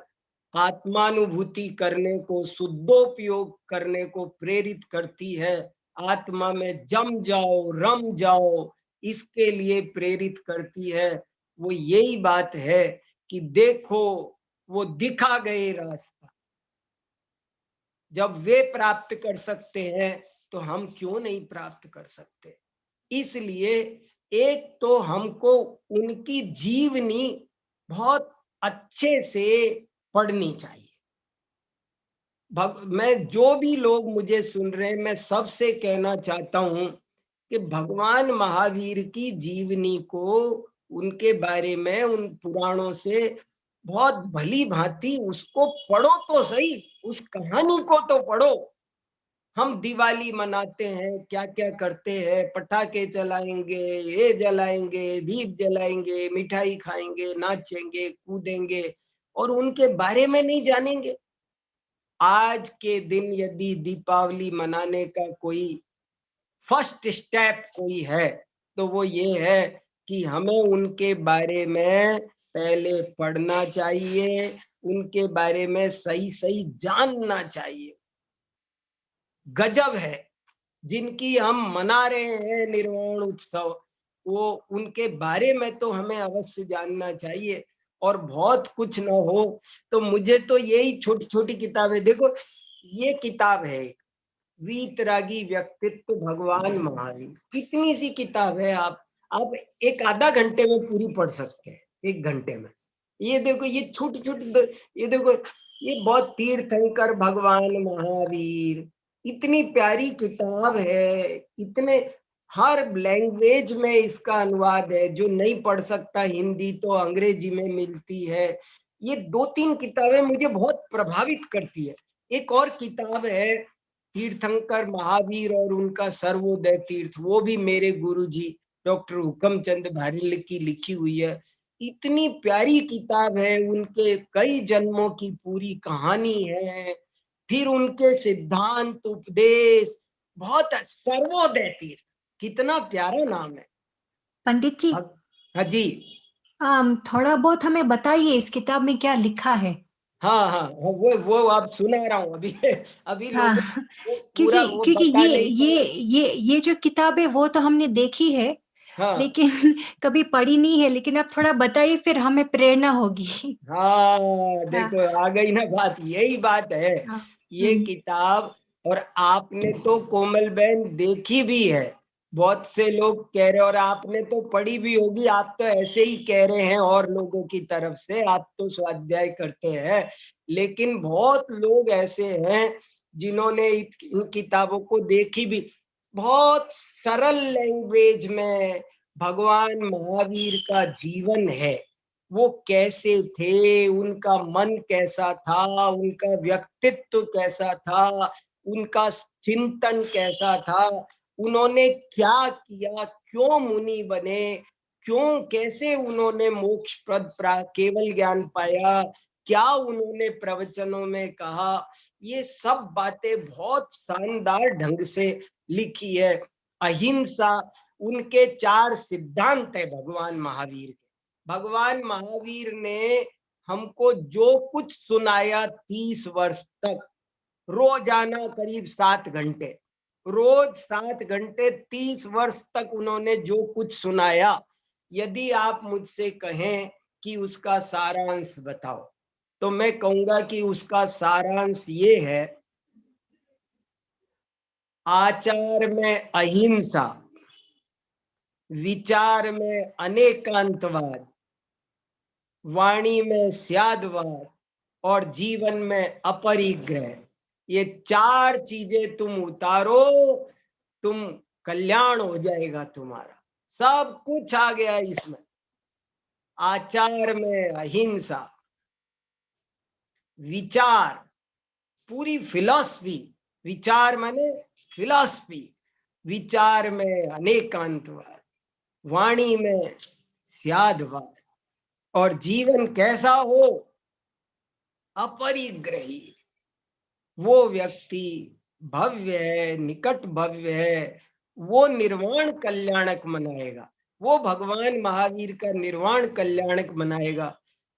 Speaker 6: आत्मानुभूति करने को, शुद्धोपयोग करने को प्रेरित करती है, आत्मा में जम जाओ, रम जाओ, इसके लिए प्रेरित करती है। वो यही बात है कि देखो वो दिखा गए रास्ता। जब वे प्राप्त कर सकते हैं तो हम क्यों नहीं प्राप्त कर सकते। इसलिए एक तो हमको उनकी जीवनी बहुत अच्छे से पढ़नी चाहिए। मैं जो भी लोग मुझे सुन रहे हैं, मैं सबसे कहना चाहता हूं कि भगवान महावीर की जीवनी को, उनके बारे में, उन पुराणों से बहुत भली भांति उसको पढ़ो तो सही, उस कहानी को तो पढ़ो। हम दिवाली मनाते हैं, क्या क्या करते हैं, पटाखे चलाएंगे, ये जलाएंगे, दीप जलाएंगे, मिठाई खाएंगे, नाचेंगे, कूदेंगे, और उनके बारे में नहीं जानेंगे। आज के दिन यदि दीपावली मनाने का कोई फर्स्ट स्टेप कोई है तो वो ये है कि हमें उनके बारे में पहले पढ़ना चाहिए, उनके बारे में सही सही जानना चाहिए। गजब है जिनकी हम मना रहे हैं निर्वाण उत्सव, वो उनके बारे में तो हमें अवश्य जानना चाहिए। और बहुत कुछ न हो तो मुझे तो यही छोटी छोटी किताबें, देखो ये किताब है वीतरागी व्यक्तित्व भगवान महावीर, कितनी सी किताब है, आप एक आधा घंटे में पूरी पढ़ सकते हैं, 1 घंटे में। ये देखो ये छोटी छोटी, ये देखो ये बहुत तीर्थंकर भगवान महावीर, इतनी प्यारी किताब है, इतने हर लैंग्वेज में इसका अनुवाद है। जो नहीं पढ़ सकता हिंदी तो अंग्रेजी में मिलती है। ये 2-3 किताबें मुझे बहुत प्रभावित करती है। एक और किताब है तीर्थंकर महावीर और उनका सर्वोदय तीर्थ, वो भी मेरे गुरुजी डॉक्टर हुकमचंद भारिल की लिखी हुई है। इतनी प्यारी किताब है, उनके कई जन्मों की पूरी कहानी है, फिर उनके सिद्धांत उपदेश, बहुत सर्वोदय तीर्थ, कितना प्यारा नाम है।
Speaker 4: पंडित जी,
Speaker 6: हाँ जी,
Speaker 4: थोड़ा बहुत हमें बताइए इस किताब में क्या लिखा है।
Speaker 6: हाँ, वो आप सुना रहा हूँ अभी अभी
Speaker 4: हाँ,
Speaker 6: लोगों पूरा वो
Speaker 4: क्योंकि
Speaker 6: बता नहीं
Speaker 4: ये जो किताब है वो तो हमने देखी है,
Speaker 6: हाँ
Speaker 4: लेकिन कभी पढ़ी नहीं है। लेकिन आप थोड़ा बताइए, फिर हमें प्रेरणा होगी।
Speaker 6: हाँ,
Speaker 4: हाँ,
Speaker 6: देखो आ गई ना बात, यही बात है।
Speaker 4: हाँ,
Speaker 6: ये किताब, और आपने तो कोमल बहन देखी भी है, बहुत से लोग कह रहे, और आपने तो पढ़ी भी होगी। आप तो ऐसे ही कह रहे हैं और लोगों की तरफ से, आप तो स्वाध्याय करते हैं, लेकिन बहुत लोग ऐसे हैं जिन्होंने इन किताबों को देखी भी। बहुत सरल लैंग्वेज में भगवान महावीर का जीवन है, वो कैसे थे, उनका मन कैसा था, उनका व्यक्तित्व कैसा था, उनका चिंतन कैसा था, उन्होंने क्या किया, क्यों मुनि बने, क्यों, कैसे उन्होंने मोक्ष प्रद केवल ज्ञान पाया, क्या उन्होंने प्रवचनों में कहा, ये सब बातें बहुत शानदार ढंग से लिखी है। अहिंसा उनके 4 सिद्धांत है भगवान महावीर के। भगवान महावीर ने हमको जो कुछ सुनाया 30 वर्ष तक, रोजाना करीब 7 घंटे, रोज 7 घंटे 30 वर्ष तक उन्होंने जो कुछ सुनाया, यदि आप मुझसे कहें कि उसका सारांश बताओ, तो मैं कहूंगा कि उसका सारांश ये है, आचार में अहिंसा, विचार में अनेकांतवाद, वाणी में स्यादवाद, और जीवन में अपरिग्रह। ये 4 चीजें तुम उतारो, तुम कल्याण हो जाएगा तुम्हारा, सब कुछ आ गया इसमें। आचार में अहिंसा, विचार, पूरी फिलॉसफी, विचार माने फिलॉसफी, विचार में अनेकांतवाद, वाणी में स्यादवाद, और जीवन कैसा हो, अपरिग्रही। वो व्यक्ति भव्य है, निकट भव्य है, वो निर्वाण कल्याणक मनाएगा, वो भगवान महावीर का निर्वाण कल्याणक मनाएगा।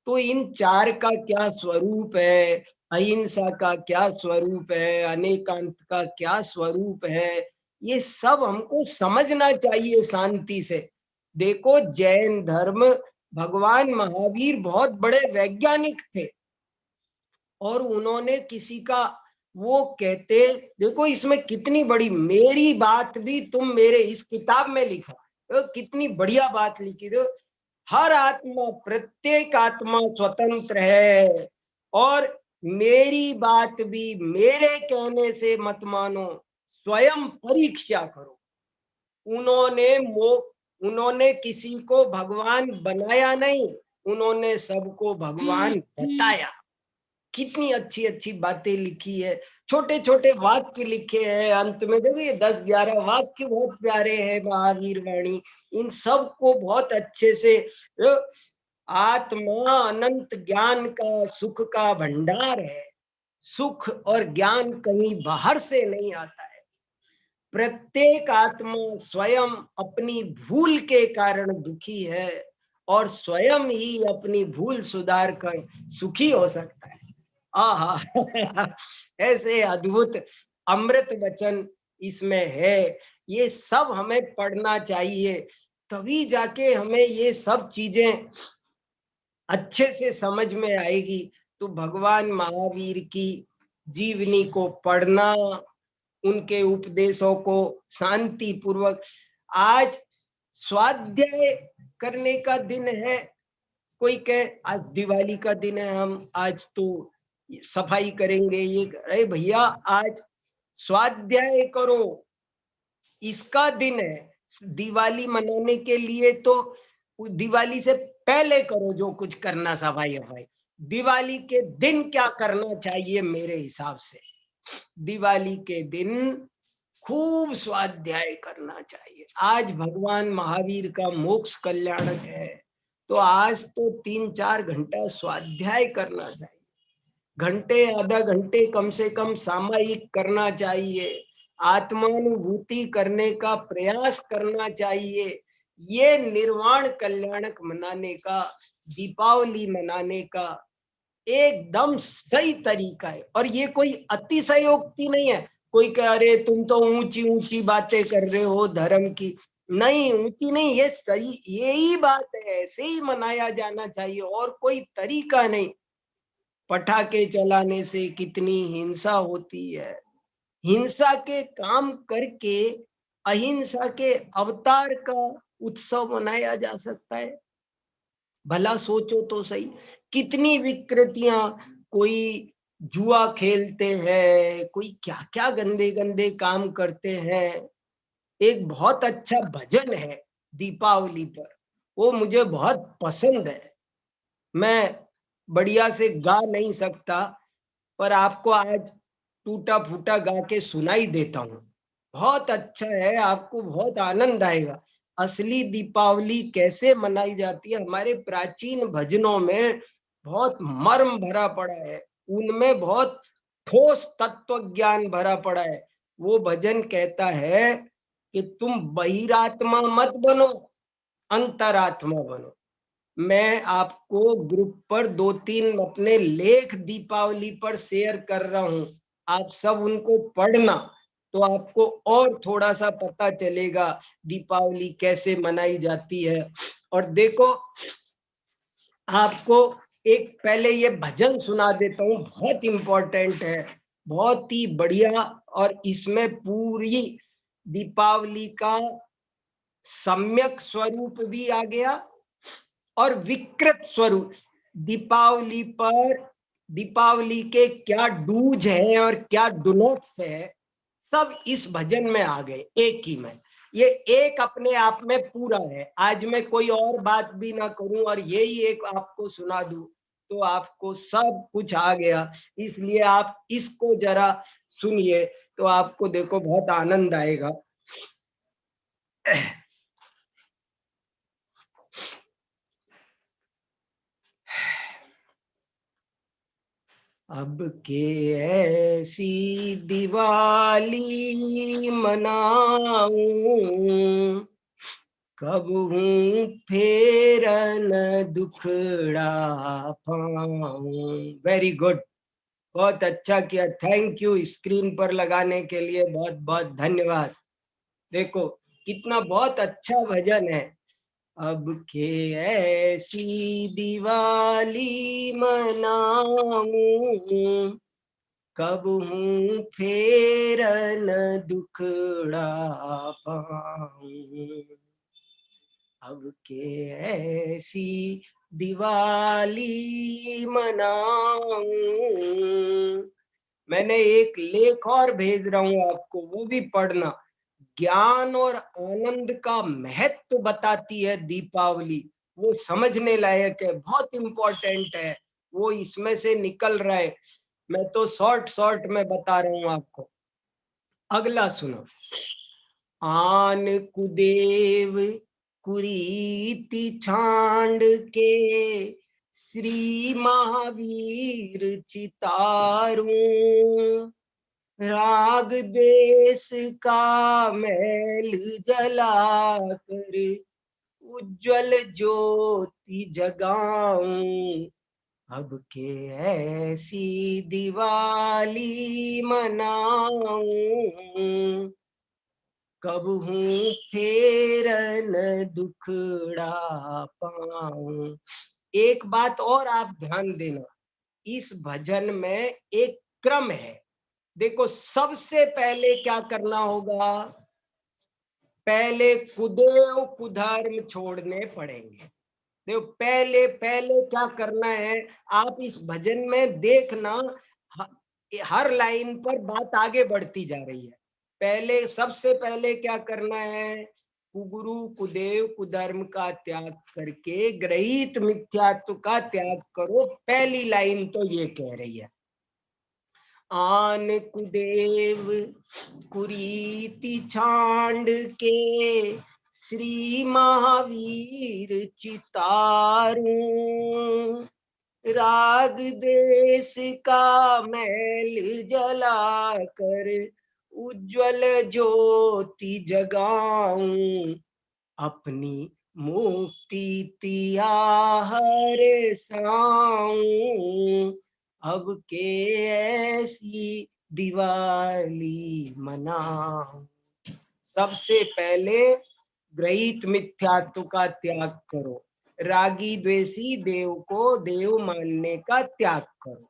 Speaker 6: तो इन चार का क्या स्वरूप है, अहिंसा का क्या स्वरूप है, अनेकांत का क्या स्वरूप है, ये सब हमको समझना चाहिए शांति से। देखो जैन धर्म, भगवान महावीर बहुत बड़े वैज्ञानिक थे और उन्होंने किसी का वो कहते, देखो इसमें कितनी बड़ी मेरी बात भी तुम मेरे इस किताब में लिखा, तो कितनी बढ़िया बात लिखी। दो हर आत्मा, प्रत्येक आत्मा स्वतंत्र है और मेरी बात भी मेरे कहने से मत मानो, स्वयं परीक्षा करो। उन्होंने किसी को भगवान बनाया नहीं, उन्होंने सबको भगवान बताया। कितनी अच्छी अच्छी बातें लिखी है, छोटे छोटे वाक्य लिखे हैं अंत में। देखो ये 10-11 वाक्य बहुत प्यारे हैं महावीर वाणी, इन सब को बहुत अच्छे से। आत्मा अनंत ज्ञान का, सुख का भंडार है। सुख और ज्ञान कहीं बाहर से नहीं आता है। प्रत्येक आत्मा स्वयं अपनी भूल के कारण दुखी है और स्वयं ही अपनी भूल सुधार कर सुखी हो सकता है। आहा ऐसे अद्भुत अमृत वचन इसमें है। ये सब हमें पढ़ना चाहिए, तभी जाके हमें ये सब चीजें अच्छे से समझ में आएगी। तो भगवान महावीर की जीवनी को पढ़ना, उनके उपदेशों को शांति पूर्वक। आज स्वाध्याय करने का दिन है, कोई कहे आज दिवाली का दिन है, हम आज तो सफाई करेंगे, ये अरे भैया आज स्वाध्याय करो, इसका दिन है। दिवाली मनाने के लिए तो दिवाली से पहले करो जो कुछ करना, सफाई वफाई। दिवाली के दिन क्या करना चाहिए मेरे हिसाब से, दिवाली के दिन खूब स्वाध्याय करना चाहिए। आज भगवान महावीर का मोक्ष कल्याणक है, तो आज तो 3-4 घंटा स्वाध्याय करना चाहिए, घंटे आधा घंटे कम से कम सामायिक करना चाहिए, आत्मानुभूति करने का प्रयास करना चाहिए। ये निर्वाण कल्याणक मनाने का, दीपावली मनाने का एकदम सही तरीका है। और ये कोई अतिशयोक्ति नहीं है। कोई कह रहे तुम तो ऊंची ऊंची बातें कर रहे हो धर्म की, नहीं ऊंची नहीं, ये सही, यही बात है, ऐसे ही मनाया जाना चाहिए और कोई तरीका नहीं। पटाखे चलाने से कितनी हिंसा होती है, हिंसा के काम करके अहिंसा के अवतार का उत्सव मनाया जा सकता है। भला सोचो तो सही, कितनी विकृतियां, कोई जुआ खेलते हैं, कोई क्या क्या गंदे गंदे काम करते हैं। एक बहुत अच्छा भजन है दीपावली पर, वो मुझे बहुत पसंद है, मैं बढ़िया से गा नहीं सकता पर आपको आज टूटा फूटा गा के सुनाई देता हूँ। बहुत अच्छा है, आपको बहुत आनंद आएगा। असली दीपावली कैसे मनाई जाती है, हमारे प्राचीन भजनों में बहुत मर्म भरा पड़ा है, उनमें बहुत ठोस तत्व ज्ञान भरा पड़ा है। वो भजन कहता है कि तुम बहिरात्मा मत बनो, अंतरात्मा बनो। मैं आपको ग्रुप पर 2-3 अपने लेख दीपावली पर शेयर कर रहा हूं, आप सब उनको पढ़ना, तो आपको और थोड़ा सा पता चलेगा दीपावली कैसे मनाई जाती है। और देखो आपको एक पहले ये भजन सुना देता हूँ, बहुत इंपॉर्टेंट है, बहुत ही बढ़िया, और इसमें पूरी दीपावली का सम्यक स्वरूप भी आ गया और विकृत स्वरूप। दीपावली पर दीपावली के क्या डूज है और क्या डू नॉट्स है, सब इस भजन में आ गए एक ही में। ये एक अपने आप में पूरा है। आज मैं कोई और बात भी ना करूं और यही एक आपको सुना दूं तो आपको सब कुछ आ गया। इसलिए आप इसको जरा सुनिए तो आपको देखो बहुत आनंद आएगा। अब के ऐसी दिवाली मनाऊं, कब हूँ फेर न दुखड़ा पाऊं। वेरी गुड, बहुत अच्छा किया, थैंक यू। स्क्रीन पर लगाने के लिए बहुत बहुत धन्यवाद। देखो कितना बहुत अच्छा भजन है। अब के ऐसी दिवाली मनाऊं, कब हूँ फेर न दुखड़ा पाऊं। अब के ऐसी दिवाली मनाऊं। मैंने एक लेख और भेज रहा हूं आपको, वो भी पढ़ना। ज्ञान और आनंद का महत्व बताती है दीपावली, वो समझने लायक है, बहुत इंपॉर्टेंट है, वो इसमें से निकल रहा है। मैं तो शॉर्ट में बता रहा हूं आपको। अगला सुनो। आन कुदेव कुरीति छांड के, श्री महावीर चितारूं। राग देश का मैल जला कर, उज्जवल ज्योति जगाऊं। अब के ऐसी दिवाली मनाऊं, कब हूँ फेर न दुखड़ा पाऊं। एक बात और आप ध्यान देना, इस भजन में एक क्रम है। देखो सबसे पहले क्या करना होगा, पहले कुदेव कुधर्म छोड़ने पड़ेंगे। देखो पहले पहले क्या करना है, आप इस भजन में देखना, हर लाइन पर बात आगे बढ़ती जा रही है। पहले सबसे पहले क्या करना है, कुगुरु कुदेव कुधर्म का त्याग करके ग्रहित मिथ्यात्व का त्याग करो। पहली लाइन तो ये कह रही है, आन कुदेव कुरीति छांड के, श्री महावीर चितारूं। राग देश का मैल जला कर, उज्जवल ज्योति जगाऊं। अपनी मुक्ति तियाहर साऊं। अब के ऐसी दिवाली मनाऊं। सबसे पहले ग्रहित मिथ्यात्व का त्याग करो, रागी द्वेषी देव को देव मानने का त्याग करो,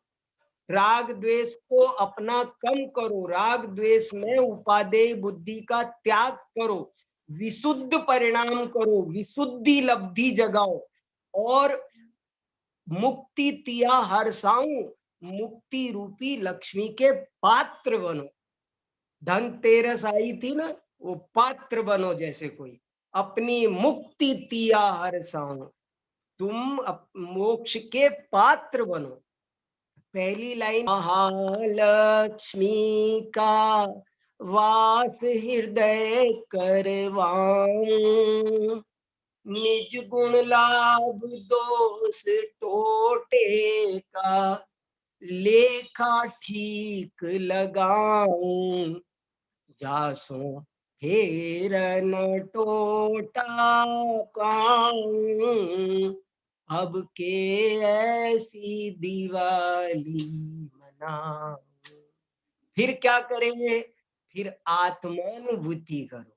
Speaker 6: राग द्वेष को अपना कम करो, राग द्वेष में उपादेय बुद्धि का त्याग करो, विशुद्ध परिणाम करो, विशुद्धि लब्धि जगाओ, और मुक्ति तिया हर्षाऊं, मुक्ति रूपी लक्ष्मी के पात्र बनो। धनतेरस आई थी ना, वो पात्र बनो, जैसे कोई अपनी मुक्ति तिया हर्षाऊं, तुम मोक्ष के पात्र बनो। पहली लाइन, महालक्ष्मी का वास हृदय करवाऊं। निज गुण लाभ दोष टोटे का, लेखा ठीक लगाऊं। जासो फेर न टोटा पाऊं। अब के ऐसी दिवाली मनाऊं। फिर क्या करेंगे, फिर आत्मानुभूति करो।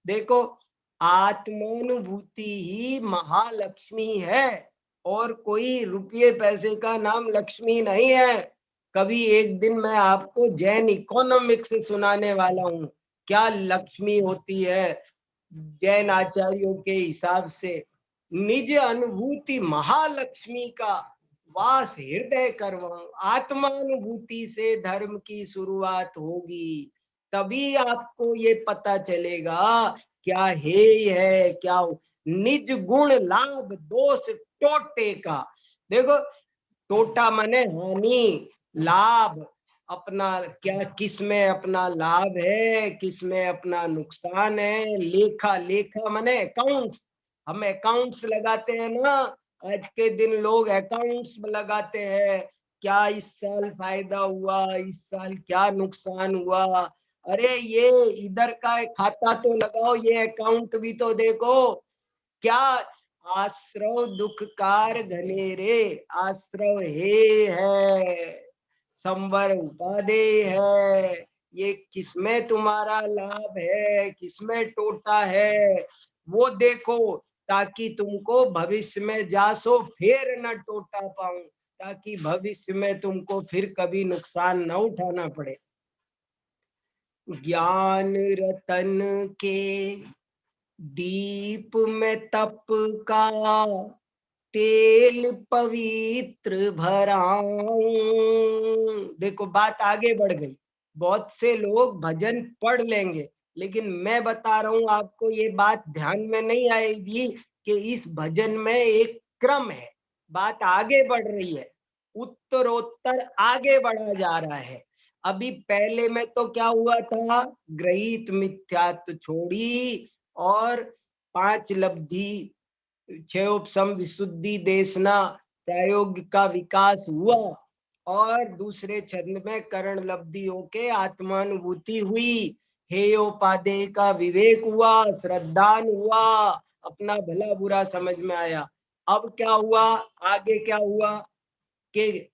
Speaker 6: देखो आत्मानुभूति ही महालक्ष्मी है, और कोई रुपये पैसे का नाम लक्ष्मी नहीं है। कभी एक दिन मैं आपको जैन इकोनॉमिक्स सुनाने वाला हूँ, क्या लक्ष्मी होती है जैन आचार्यों के हिसाब से। निज अनुभूति महालक्ष्मी का वास हृदय करवाऊं। आत्मानुभूति से धर्म की शुरुआत होगी, तभी आपको ये पता चलेगा क्या है क्या। निज गुण लाभ दोष टोटे का, देखो टोटा माने हानि, लाभ अपना क्या, किसमें अपना लाभ है, किसमें अपना नुकसान है। लेखा, लेखा माने अकाउंट्स, हम अकाउंट्स लगाते हैं ना, आज के दिन लोग अकाउंट्स लगाते हैं, क्या इस साल फायदा हुआ, इस साल क्या नुकसान हुआ, अरे ये इधर का खाता तो लगाओ, ये अकाउंट भी तो देखो। क्या आश्रव दुखकार घनेरे, आश्रव हे है, संवर उपादेय है। ये किसमें तुम्हारा लाभ है, किसमें टोटा है, वो देखो, ताकि तुमको भविष्य में जासो फिर न टोटा पाऊं, ताकि भविष्य में तुमको फिर कभी नुकसान न उठाना पड़े। ज्ञान रतन के दीप में तप का तेल पवित्र भराऊं। देखो बात आगे बढ़ गई। बहुत से लोग भजन पढ़ लेंगे, लेकिन मैं बता रहा हूं आपको, ये बात ध्यान में नहीं आएगी कि इस भजन में एक क्रम है। बात आगे बढ़ रही है, उत्तरोत्तर आगे बढ़ा जा रहा है। अभी पहले में तो क्या हुआ था, ग्रहित मिथ्यात्व छोड़ी और 5 लब्धि, 6 उपसम विशुद्धि देशना प्रायोगिक का विकास हुआ, और दूसरे छंद में करण लब्धियों के आत्मानुभूति हुई, हेयोपादेय का विवेक हुआ, श्रद्धान हुआ, अपना भला बुरा समझ में आया। अब क्या हुआ, आगे क्या हुआ कि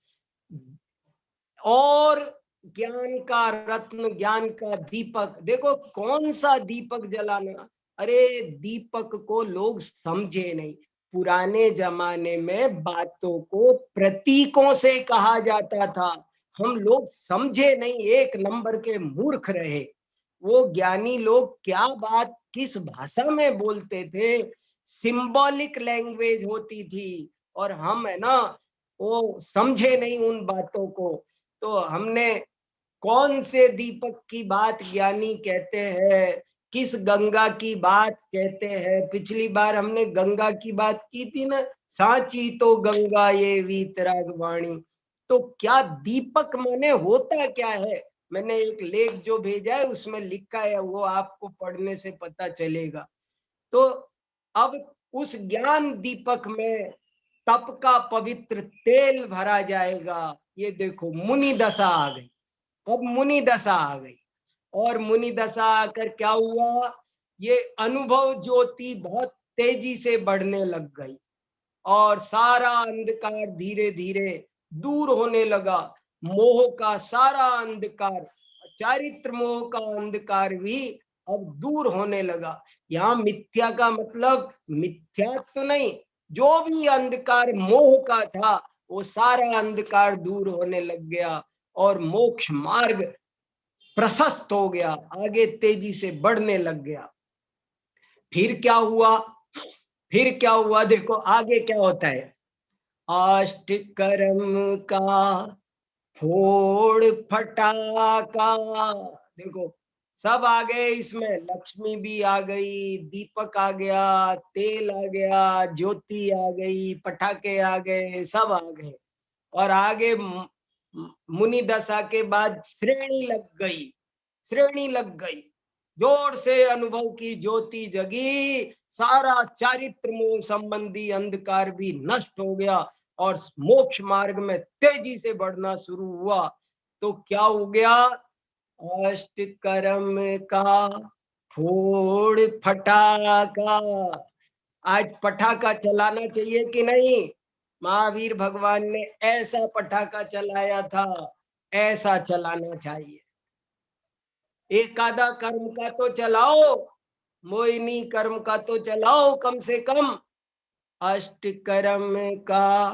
Speaker 6: और ज्ञान का रत्न, ज्ञान का दीपक, देखो कौन सा दीपक जलाना। अरे दीपक को लोग समझे नहीं। पुराने जमाने में बातों को प्रतीकों से कहा जाता था, हम लोग समझे नहीं, 1 नंबर के मूर्ख रहे। वो ज्ञानी लोग क्या बात किस भाषा में बोलते थे, सिंबॉलिक लैंग्वेज होती थी, और हम है ना वो समझे नहीं उन बातों को। तो हमने कौन से दीपक की बात ज्ञानी कहते हैं, किस गंगा की बात कहते हैं। पिछली बार हमने गंगा की बात की थी ना, सांची तो गंगा ये वीतराग वाणी। तो क्या दीपक माने होता क्या है, मैंने एक लेख जो भेजा है उसमें लिखा है, वो आपको पढ़ने से पता चलेगा। तो अब उस ज्ञान दीपक में तप का पवित्र तेल भरा जाएगा। ये देखो मुनि दशा आ गई, अब मुनि दशा आ गई, और मुनि दशा आकर क्या हुआ, ये अनुभव ज्योति बहुत तेजी से बढ़ने लग गई, और सारा अंधकार धीरे धीरे दूर होने लगा। मोह का सारा अंधकार, चारित्र मोह का अंधकार भी अब दूर होने लगा। यहाँ मिथ्या का मतलब मिथ्या तो नहीं, जो भी अंधकार मोह का था वो सारा अंधकार दूर होने लग गया, और मोक्ष मार्ग प्रशस्त हो गया, आगे तेजी से बढ़ने लग गया। फिर क्या हुआ, फिर क्या हुआ, देखो आगे क्या होता है, अष्टकर्म का फोड़ फटाका। देखो सब आ गए इसमें, लक्ष्मी भी आ गई, दीपक आ गया, तेल आ गया, ज्योति आ गई, पटाखे आ गए, सब आ गए। और आगे मुनि दशा के बाद श्रेणी लग गई, श्रेणी लग गई, जोर से अनुभव की ज्योति जगी, सारा चारित्र मोह संबंधी अंधकार भी नष्ट हो गया, और मोक्ष मार्ग में तेजी से बढ़ना शुरू हुआ। तो क्या हो गया, अष्टकर्म का फोड़ फटाका। आज पटाखा चलाना चाहिए कि नहीं, महावीर भगवान ने ऐसा पटाखा चलाया था, ऐसा चलाना चाहिए। एक आधा कर्म का तो चलाओ, मोहिनी कर्म का तो चलाओ कम से कम। अष्टकर्म का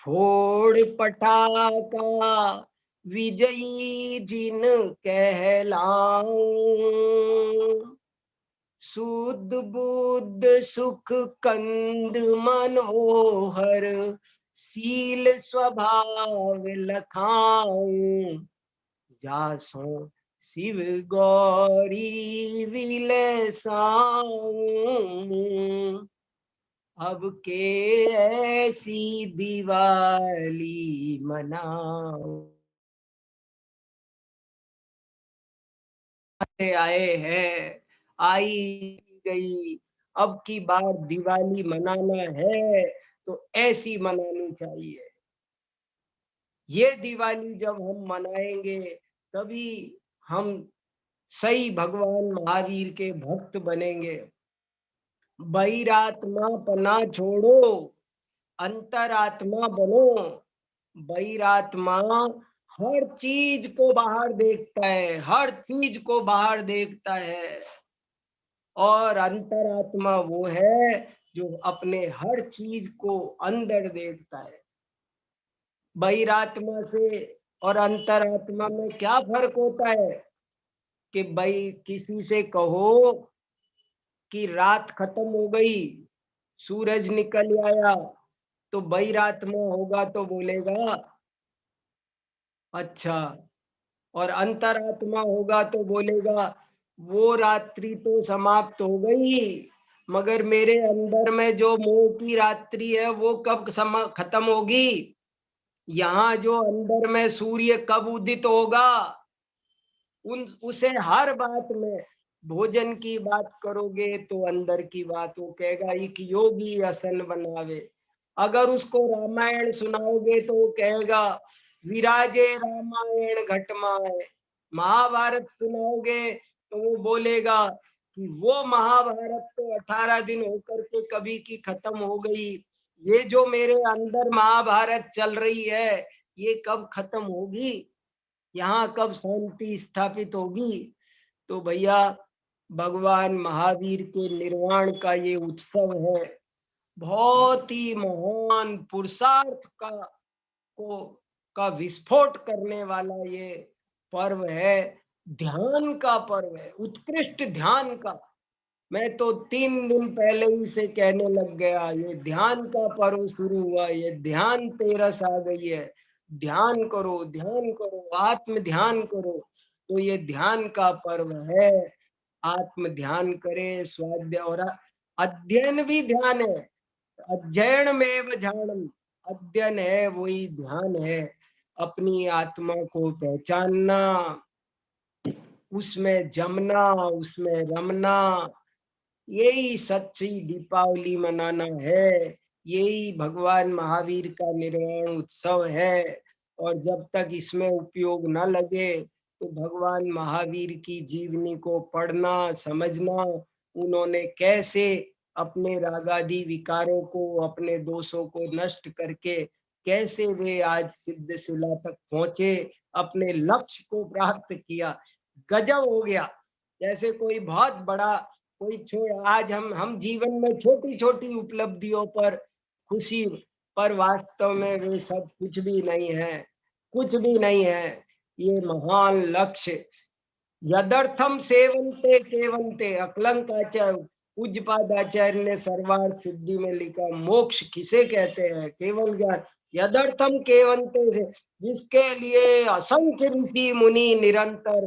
Speaker 6: फोड़ पटाखा, विजयी जिन कहलाऊं, शुद्ध बुद्ध सुख कंद मनोहर, शील स्वभाव लखाऊं, जासो शिव गौरी विलसाऊं, अब के ऐसी दिवाली मनाऊं। आए हैं, आई गई, अब की बार दिवाली मनाना है तो ऐसी मनानी चाहिए। ये दिवाली जब हम मनाएंगे तभी हम सही भगवान महावीर के भक्त बनेंगे। बहिरात्मा पना छोड़ो, अंतरात्मा बनो। बहिरात्मा हर चीज को बाहर देखता है, हर चीज को बाहर देखता है, और अंतरात्मा वो है जो अपने हर चीज को अंदर देखता है। बहिरात्मा से और अंतरात्मा में क्या फर्क होता है कि भाई किसी से कहो कि रात खत्म हो गई, सूरज निकल आया, तो बहिरात्मा होगा तो बोलेगा अच्छा, और अंतरात्मा होगा तो बोलेगा वो रात्रि तो समाप्त हो गई, मगर मेरे अंदर में जो मोह की रात्रि है वो कब खत्म होगी। यहाँ जो अंदर में सूर्य कब उदित होगा, उसे हर बात में, भोजन की बात करोगे तो अंदर की बात वो कहेगा एक योगी आसन बनावे। अगर उसको रामायण सुनाओगे तो वो कहेगा विराजे रामायण घटमाए। महाभारत सुनाओगे तो वो बोलेगा कि वो महाभारत तो 18 दिन होकर के कभी की खत्म हो गई, ये जो मेरे अंदर महाभारत चल रही है ये कब खत्म होगी, यहाँ कब शांति स्थापित होगी। तो भैया भगवान महावीर के निर्वाण का ये उत्सव है, बहुत ही महान पुरुषार्थ का विस्फोट करने वाला ये पर्व है, ध्यान का पर्व है, उत्कृष्ट ध्यान का। मैं तो 3 दिन पहले ही से कहने लग गया ये ध्यान का पर्व शुरू हुआ, ये ध्यान तेरस आ गई है, ध्यान करो, ध्यान करो, आत्म ध्यान करो। तो ये ध्यान का पर्व है, आत्म ध्यान करे, स्वाध्याय और अध्ययन भी ध्यान है। अध्ययन में ध्यानम, अध्ययन है वही ध्यान है। अपनी आत्मा को पहचानना, उसमें जमना, उसमें रमना, यही सच्ची दीपावली मनाना है, यही भगवान महावीर का निर्वाण उत्सव है। और जब तक इसमें उपयोग न लगे तो भगवान महावीर की जीवनी को पढ़ना, समझना, उन्होंने कैसे अपने रागादि विकारों को, अपने दोषों को नष्ट करके कैसे वे आज सिद्ध शिला तक पहुंचे, अपने लक्ष्य को प्राप्त किया, गजब हो गया। जैसे कोई बहुत बड़ा कोई आज हम जीवन में छोटी छोटी उपलब्धियों पर खुशी, पर वास्तव में वे सब कुछ भी नहीं है, कुछ भी नहीं है। ये महान लक्ष्य यदर्थम सेवन्ते केवन्ते, अकलंकाचार्य पूज्यपादाचार्य ने सर्वार्थ सिद्धि में लिखा, मोक्ष किसे कहते हैं, केवल ज्ञान। यदर्थम केवन्ते से, जिसके लिए असंख्य ऋषि मुनि निरंतर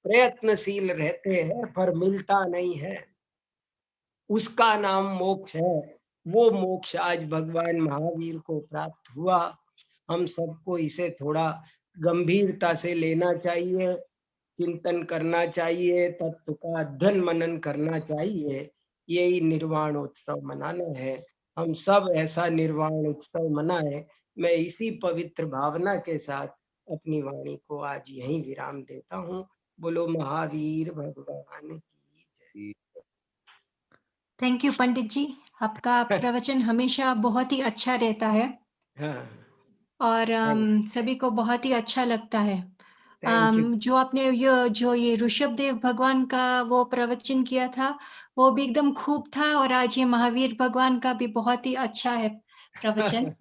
Speaker 6: प्रयत्नशील रहते हैं पर मिलता नहीं है, उसका नाम मोक्ष है। वो मोक्ष आज भगवान महावीर को प्राप्त हुआ। हम सबको इसे थोड़ा गंभीरता से लेना चाहिए, चिंतन करना चाहिए, तत्व का अध्ययन मनन करना चाहिए, यही निर्वाण उत्सव मनाना है। हम सब ऐसा निर्वाण उत्सव मनाएं। मैं इसी पवित्र भावना के साथ अपनी वाणी को आज यहीं विराम देता हूँ। बोलो महावीर भगवान की जय।
Speaker 4: थैंक यू पंडित जी, आपका प्रवचन हमेशा बहुत ही अच्छा रहता है।
Speaker 6: हाँ,
Speaker 4: और सभी को बहुत ही अच्छा लगता है।
Speaker 6: Thank you.
Speaker 4: जो आपने ये ऋषभदेव भगवान का वो प्रवचन किया था वो भी एकदम खूब था, और आज ये महावीर भगवान का भी बहुत ही अच्छा है प्रवचन।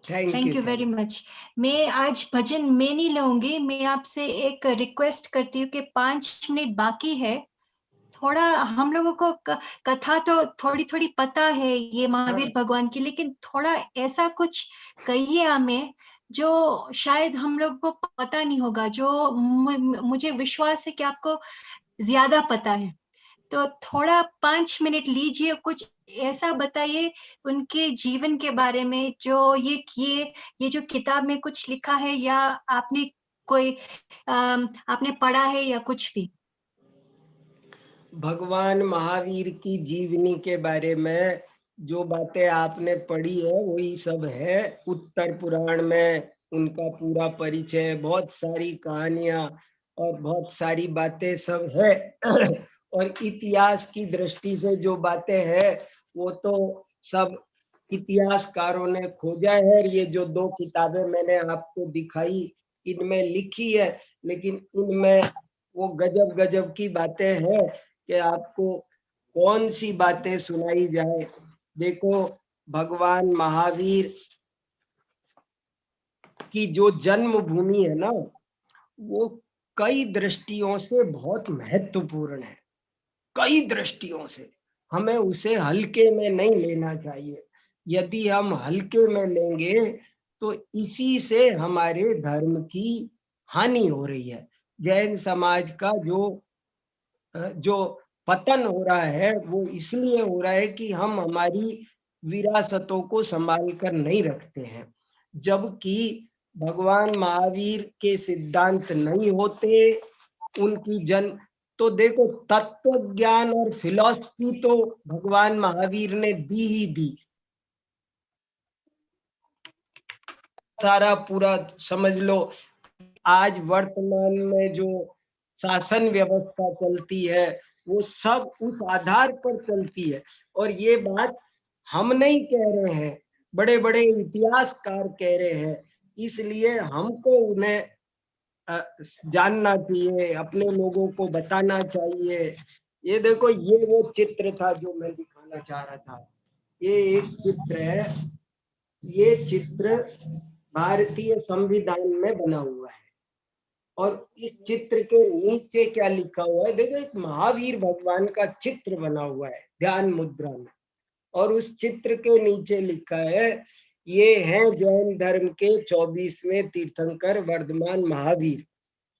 Speaker 4: Thank you very much. मैं आज भजन में नहीं लूंगी, मैं आपसे एक रिक्वेस्ट करती हूँ कि 5 मिनट बाकी है, थोड़ा हम लोगों को कथा तो थोड़ी थोड़ी पता है ये महावीर भगवान की, लेकिन थोड़ा ऐसा कुछ कहिए हमें जो शायद हम लोग को पता नहीं होगा, जो मुझे विश्वास है कि आपको ज्यादा पता है। तो थोड़ा 5 मिनट लीजिए, कुछ ऐसा बताइए उनके जीवन के बारे में, जो ये जो किताब में कुछ लिखा है या आपने कोई आपने पढ़ा है या कुछ भी।
Speaker 6: भगवान महावीर की जीवनी के बारे में जो बातें आपने पढ़ी है वही सब है। उत्तर पुराण में उनका पूरा परिचय, बहुत सारी कहानियां और बहुत सारी बातें सब है। और इतिहास की दृष्टि से जो बातें हैं वो तो सब इतिहासकारों ने खोजा है। ये जो 2 किताबें मैंने आपको दिखाई इनमें लिखी है, लेकिन इनमें वो गजब गजब की बातें हैं कि आपको कौन सी बातें सुनाई जाए। देखो, भगवान महावीर की जो जन्मभूमि है ना, वो कई दृष्टियों से बहुत महत्वपूर्ण है। कई दृष्टियों से हमें उसे हल्के में नहीं लेना चाहिए। यदि हम हल्के में लेंगे तो इसी से हमारे धर्म की हानि हो रही है। जैन समाज का जो पतन हो रहा है वो इसलिए हो रहा है कि हम हमारी विरासतों को संभाल कर नहीं रखते हैं। जबकि भगवान महावीर के सिद्धांत नहीं होते, उनकी तो देखो, तत्व ज्ञान और फिलॉसफी तो भगवान महावीर ने दी ही दी। सारा पूरा समझ लो, आज वर्तमान में जो शासन व्यवस्था चलती है वो सब उस आधार पर चलती है। और ये बात हम नहीं कह रहे हैं, बड़े बड़े इतिहासकार कह रहे हैं। इसलिए हमको उन्हें जानना चाहिए, अपने लोगों को बताना चाहिए। ये देखो, ये वो चित्र था जो मैं दिखाना चाह रहा था। ये एक चित्र है, ये चित्र भारतीय संविधान में बना हुआ है। और इस चित्र के नीचे क्या लिखा हुआ है, देखो, एक महावीर भगवान का चित्र बना हुआ है ध्यान मुद्रा में। और उस चित्र के नीचे लिखा है, ये हैं जैन धर्म के 24वें तीर्थंकर वर्धमान महावीर,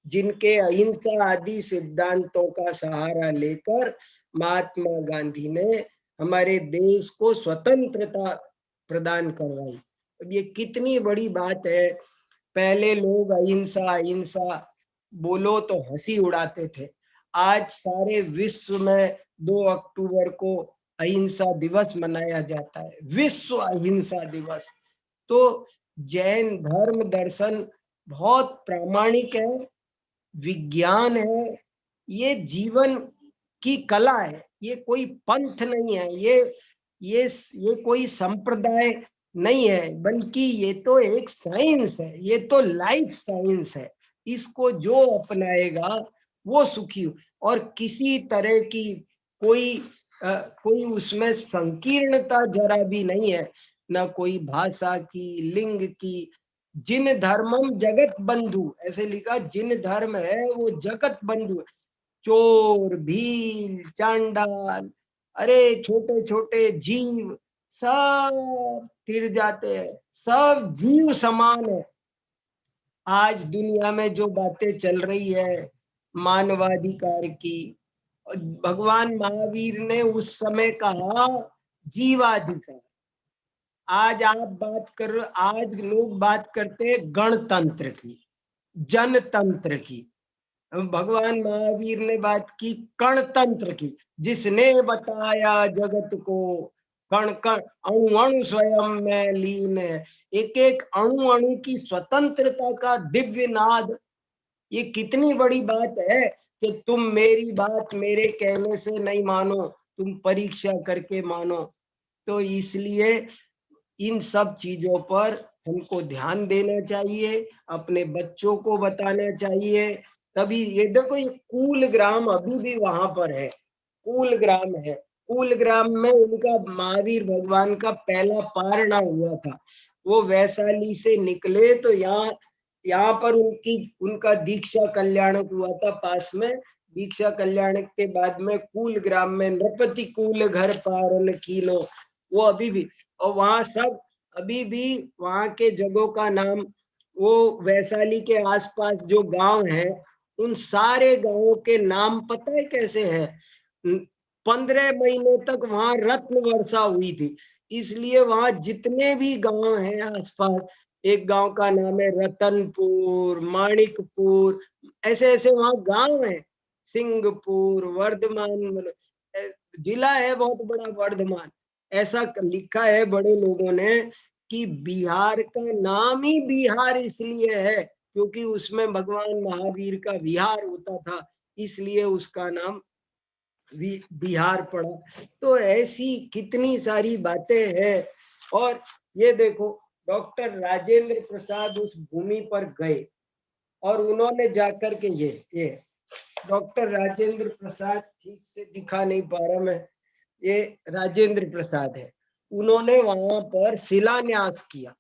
Speaker 6: जिनके अहिंसा आदि सिद्धांतों का सहारा लेकर महात्मा गांधी ने हमारे देश को स्वतंत्रता प्रदान करवाई। अब ये कितनी बड़ी बात है। पहले लोग अहिंसा अहिंसा बोलो तो हंसी उड़ाते थे। आज सारे विश्व में 2 अक्टूबर को अहिंसा दिवस मनाया जाता है, विश्व अहिंसा दिवस। तो जैन धर्म दर्शन बहुत प्रामाणिक है, विज्ञान है, ये जीवन की कला है। ये कोई पंथ नहीं है, ये कोई संप्रदाय नहीं है, बल्कि ये तो एक साइंस है, ये तो लाइफ साइंस है। इसको जो अपनाएगा वो सुखी हो। और किसी तरह की कोई उसमें संकीर्णता जरा भी नहीं है, ना कोई भाषा की, लिंग की। जिन धर्मम जगत बंधु, ऐसे लिखा, जिन धर्म है वो जगत बंधु। चोर, भील, चांडाल, अरे छोटे छोटे जीव सब तिर जाते हैं, सब जीव समान है। आज दुनिया में जो बातें चल रही है मानवाधिकार की, भगवान महावीर ने उस समय कहा जीवाधिकार। आज आप बात कर रहे हो, आज लोग बात करते हैं गणतंत्र की, जनतंत्र की। भगवान महावीर ने बात की कणतंत्र की, जिसने बताया जगत को कण कण अणु अणु स्वयं में लीन है। एक एक अणु अणु की स्वतंत्रता का दिव्य नाद। ये कितनी बड़ी बात है कि तुम मेरी बात मेरे कहने से नहीं मानो, तुम परीक्षा करके मानो। तो इसलिए इन सब चीजों पर हमको ध्यान देना चाहिए, अपने बच्चों को बताना चाहिए। तभी ये देखो, ये कूलग्राम अभी भी वहां पर है, कूलग्राम है। कूलग्राम में उनका महावीर भगवान का पहला पारणा हुआ था। वो वैशाली से निकले तो यहाँ पर उनका दीक्षा कल्याणक हुआ था पास में। दीक्षा कल्याणक के बाद में कूलग्राम में नृपति कूल घर पारन कीनो, वो अभी भी, और वहां सब अभी भी वहां के जगहों का नाम, वो वैशाली के आसपास जो गांव है उन सारे गांवों के नाम पता है कैसे है? 15 महीनों तक वहां रत्न वर्षा हुई थी, इसलिए वहां जितने भी गांव हैं आसपास, एक गांव का नाम है रतनपुर, माणिकपुर, ऐसे ऐसे वहां गांव है। सिंहपुर, वर्धमान, जिला है बहुत बड़ा वर्धमान। ऐसा लिखा है बड़े लोगों ने कि बिहार का नाम ही बिहार इसलिए है क्योंकि उसमें भगवान महावीर का विहार होता था, इसलिए उसका नाम बिहार पड़ा। तो ऐसी कितनी सारी बातें हैं। और ये देखो, डॉक्टर राजेंद्र प्रसाद उस भूमि पर गए और उन्होंने जाकर के ये डॉक्टर राजेंद्र प्रसाद, ठीक से दिखा नहीं पा रहा मैं, ये राजेंद्र प्रसाद है, उन्होंने वहां पर शिलान्यास किया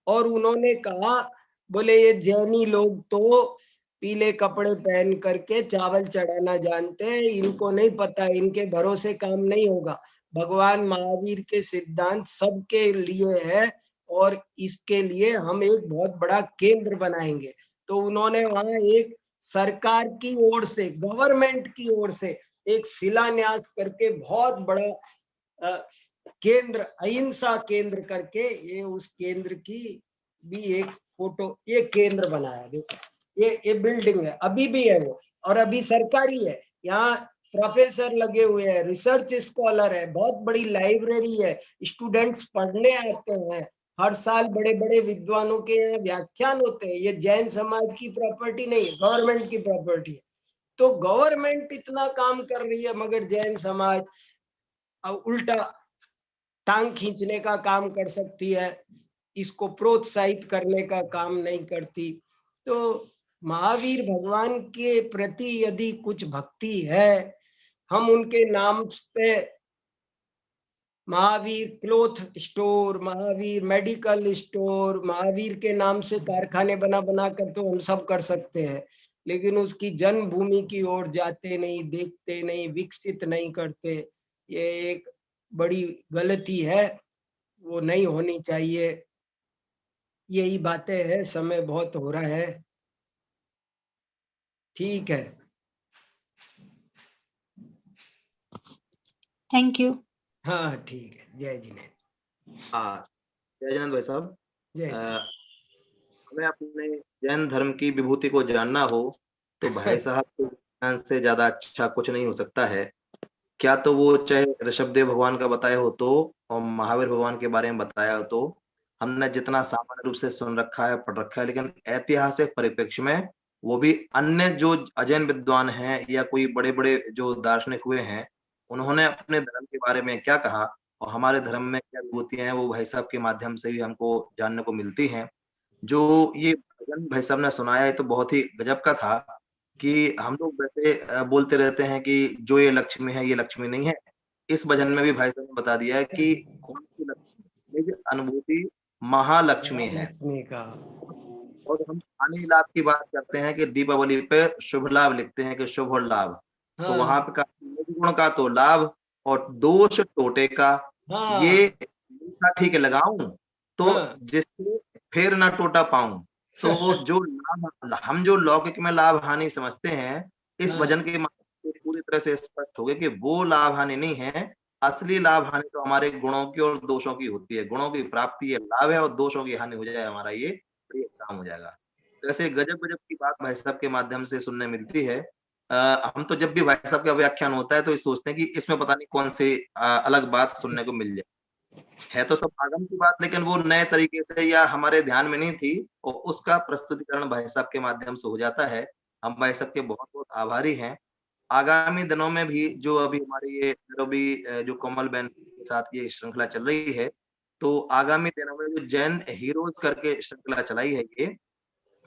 Speaker 6: और उन्होंने कहा, बोले ये जैनी लोग तो पीले कपड़े पहन करके चावल चढ़ाना जानते हैं, इनको नहीं पता, इनके भरोसे काम नहीं होगा। भगवान महावीर के सिद्धांत सबके लिए है और इसके लिए हम एक बहुत बड़ा केंद्र बनाएंगे। तो उन्होंने वहां एक सरकार की ओर से, गवर्नमेंट की ओर से एक शिलान्यास करके बहुत बड़ा केंद्र, अहिंसा केंद्र करके, ये उस केंद्र की भी एक फोटो, ये केंद्र बनाया। देखो ये बिल्डिंग है, अभी भी है वो, और अभी सरकारी है। यहाँ प्रोफेसर लगे हुए हैं, रिसर्च स्कॉलर है, बहुत बड़ी लाइब्रेरी है, स्टूडेंट्स पढ़ने आते हैं, हर साल बड़े बड़े विद्वानों के यहाँ व्याख्यान होते हैं। ये जैन समाज की प्रॉपर्टी नहीं है, गवर्नमेंट की प्रॉपर्टी है। तो गवर्नमेंट इतना काम कर रही है, मगर जैन समाज उल्टा टांग खींचने का काम कर सकती है, इसको प्रोत्साहित करने का काम नहीं करती। तो महावीर भगवान के प्रति यदि कुछ भक्ति है, हम उनके नाम पे Mahavir cloth store, Mahavir medical store, Mahavir के नाम से कारखाने बना कर तो हम सब कर सकते हैं, लेकिन उसकी जन्मभूमि की ओर जाते नहीं, देखते नहीं, विकसित नहीं करते। ये एक बड़ी गलती है, वो नहीं होनी चाहिए। यही बातें हैं, समय बहुत हो रहा है। ठीक है,
Speaker 4: थैंक यू।
Speaker 6: हाँ ठीक है, जय जिनेन्द्र।
Speaker 5: हाँ, जय जिनेन्द्र भाई साहब।
Speaker 6: जय
Speaker 5: हमें अपने जैन धर्म की विभूति को जानना हो तो भाई साहब के ज्ञान से ज्यादा अच्छा कुछ नहीं हो सकता है। क्या तो वो चाहे ऋषभदेव भगवान का बताया हो तो, और महावीर भगवान के बारे में बताया हो तो, हमने जितना सामान्य रूप से सुन रखा है, पढ़ रखा है, लेकिन ऐतिहासिक परिप्रेक्ष्य में वो भी अन्य जो अजैन विद्वान हैं या कोई बड़े बड़े जो दार्शनिक हुए हैं, उन्होंने अपने धर्म के बारे में क्या कहा और हमारे धर्म में क्या विभूतियां हैं, वो भाई साहब के माध्यम से भी हमको जानने को मिलती हैं। जो ये भजन भाई साहब ने सुनाया है तो बहुत ही गजब का था कि हम लोग वैसे बोलते रहते हैं कि जो ये लक्ष्मी है, ये लक्ष्मी नहीं है। इस भजन में भी भाई साहब ने बता दिया है कि कौन सी लक्ष्मी, ये अनुभूति महालक्ष्मी है।
Speaker 6: लक्ष्मी का।
Speaker 5: और हम हानि लाभ की बात करते हैं कि दीपावली पे शुभ लाभ लिखते हैं कि शुभ और लाभ, तो वहां पे गुण का तो लाभ और दोष टोटे का, ये ठीक लगाऊं तो जिससे फिर ना टोटा पाऊं। तो जो लाभ, हम जो लौकिक में लाभ हानि समझते हैं, इस भजन के माध्यम से पूरी तरह से स्पष्ट हो गया कि वो लाभ हानि नहीं है। असली लाभ हानि तो हमारे गुणों की और दोषों की होती है। गुणों की प्राप्ति ये लाभ है और दोषों की हानि हो जाए हमारा ये काम हो जाएगा। तो ऐसे गजब गजब की बात भाई साहब के माध्यम से सुनने मिलती है। हम तो जब भी भाई साहब का व्याख्यान होता है तो सोचते हैं कि इसमें पता नहीं कौन सी अलग बात सुनने को मिल जाए। है तो सब आगम की बात, लेकिन वो नए तरीके से या हमारे ध्यान में नहीं थी, और उसका प्रस्तुतिकरण भाई साहब के माध्यम से हो जाता है। हम भाई साहब के बहुत बहुत आभारी हैं। आगामी दिनों में भी जो अभी हमारी ये नैरोबी जो कोमल बहन के साथ ये श्रृंखला चल रही है, तो आगामी दिनों में जो जैन हीरोज करके श्रृंखला चलाई है, ये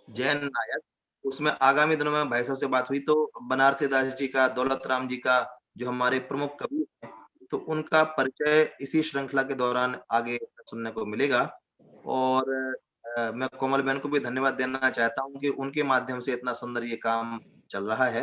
Speaker 5: जैन नायक, उसमें आगामी दिनों में भाई साहब से बात हुई तो बनारसी दास जी का, दौलत राम जी का, जो हमारे प्रमुख कवि हैं, तो उनका परिचय इसी श्रृंखला के दौरान आगे सुनने को मिलेगा। और मैं कोमल बहन को भी धन्यवाद देना चाहता हूँ कि उनके माध्यम से इतना सुंदर ये काम चल रहा है।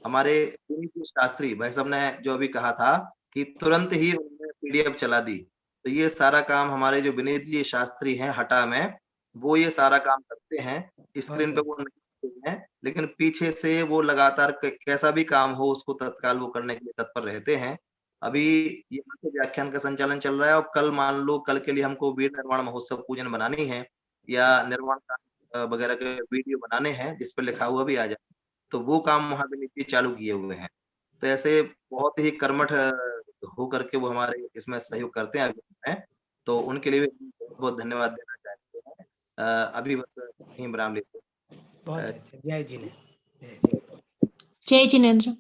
Speaker 5: हमारे विनीत शास्त्री भाई साहब ने जो अभी कहा था कि तुरंत ही उन्होंने पीडीएफ चला दी, तो ये सारा काम हमारे जो विनीत जी शास्त्री हैं हटा में, वो ये सारा काम करते हैं। स्क्रीन पे वो नहीं हैं, लेकिन पीछे से वो लगातार कैसा भी काम हो उसको तत्काल वो करने के लिए तत्पर रहते हैं। अभी यहाँ पे व्याख्यान का संचालन चल रहा है और कल मान लो कल के लिए हमको वीर निर्माण महोत्सव पूजन बनानी है या निर्माण वगैरह के वीडियो बनाने हैं जिस पर लिखा हुआ भी आ जाए, तो वो काम वहाँ पे नीचे चालू किए हुए हैं। तो ऐसे बहुत ही कर्मठ हो करके वो हमारे इसमें सहयोग करते हैं, तो उनके लिए भी बहुत बहुत धन्यवाद देना चाहते हैं। अभी बस यहीं विराम लेते हैं।
Speaker 6: बहुत अच्छा, जय जिनेन्द्र।
Speaker 4: जय जिनेन्द्र।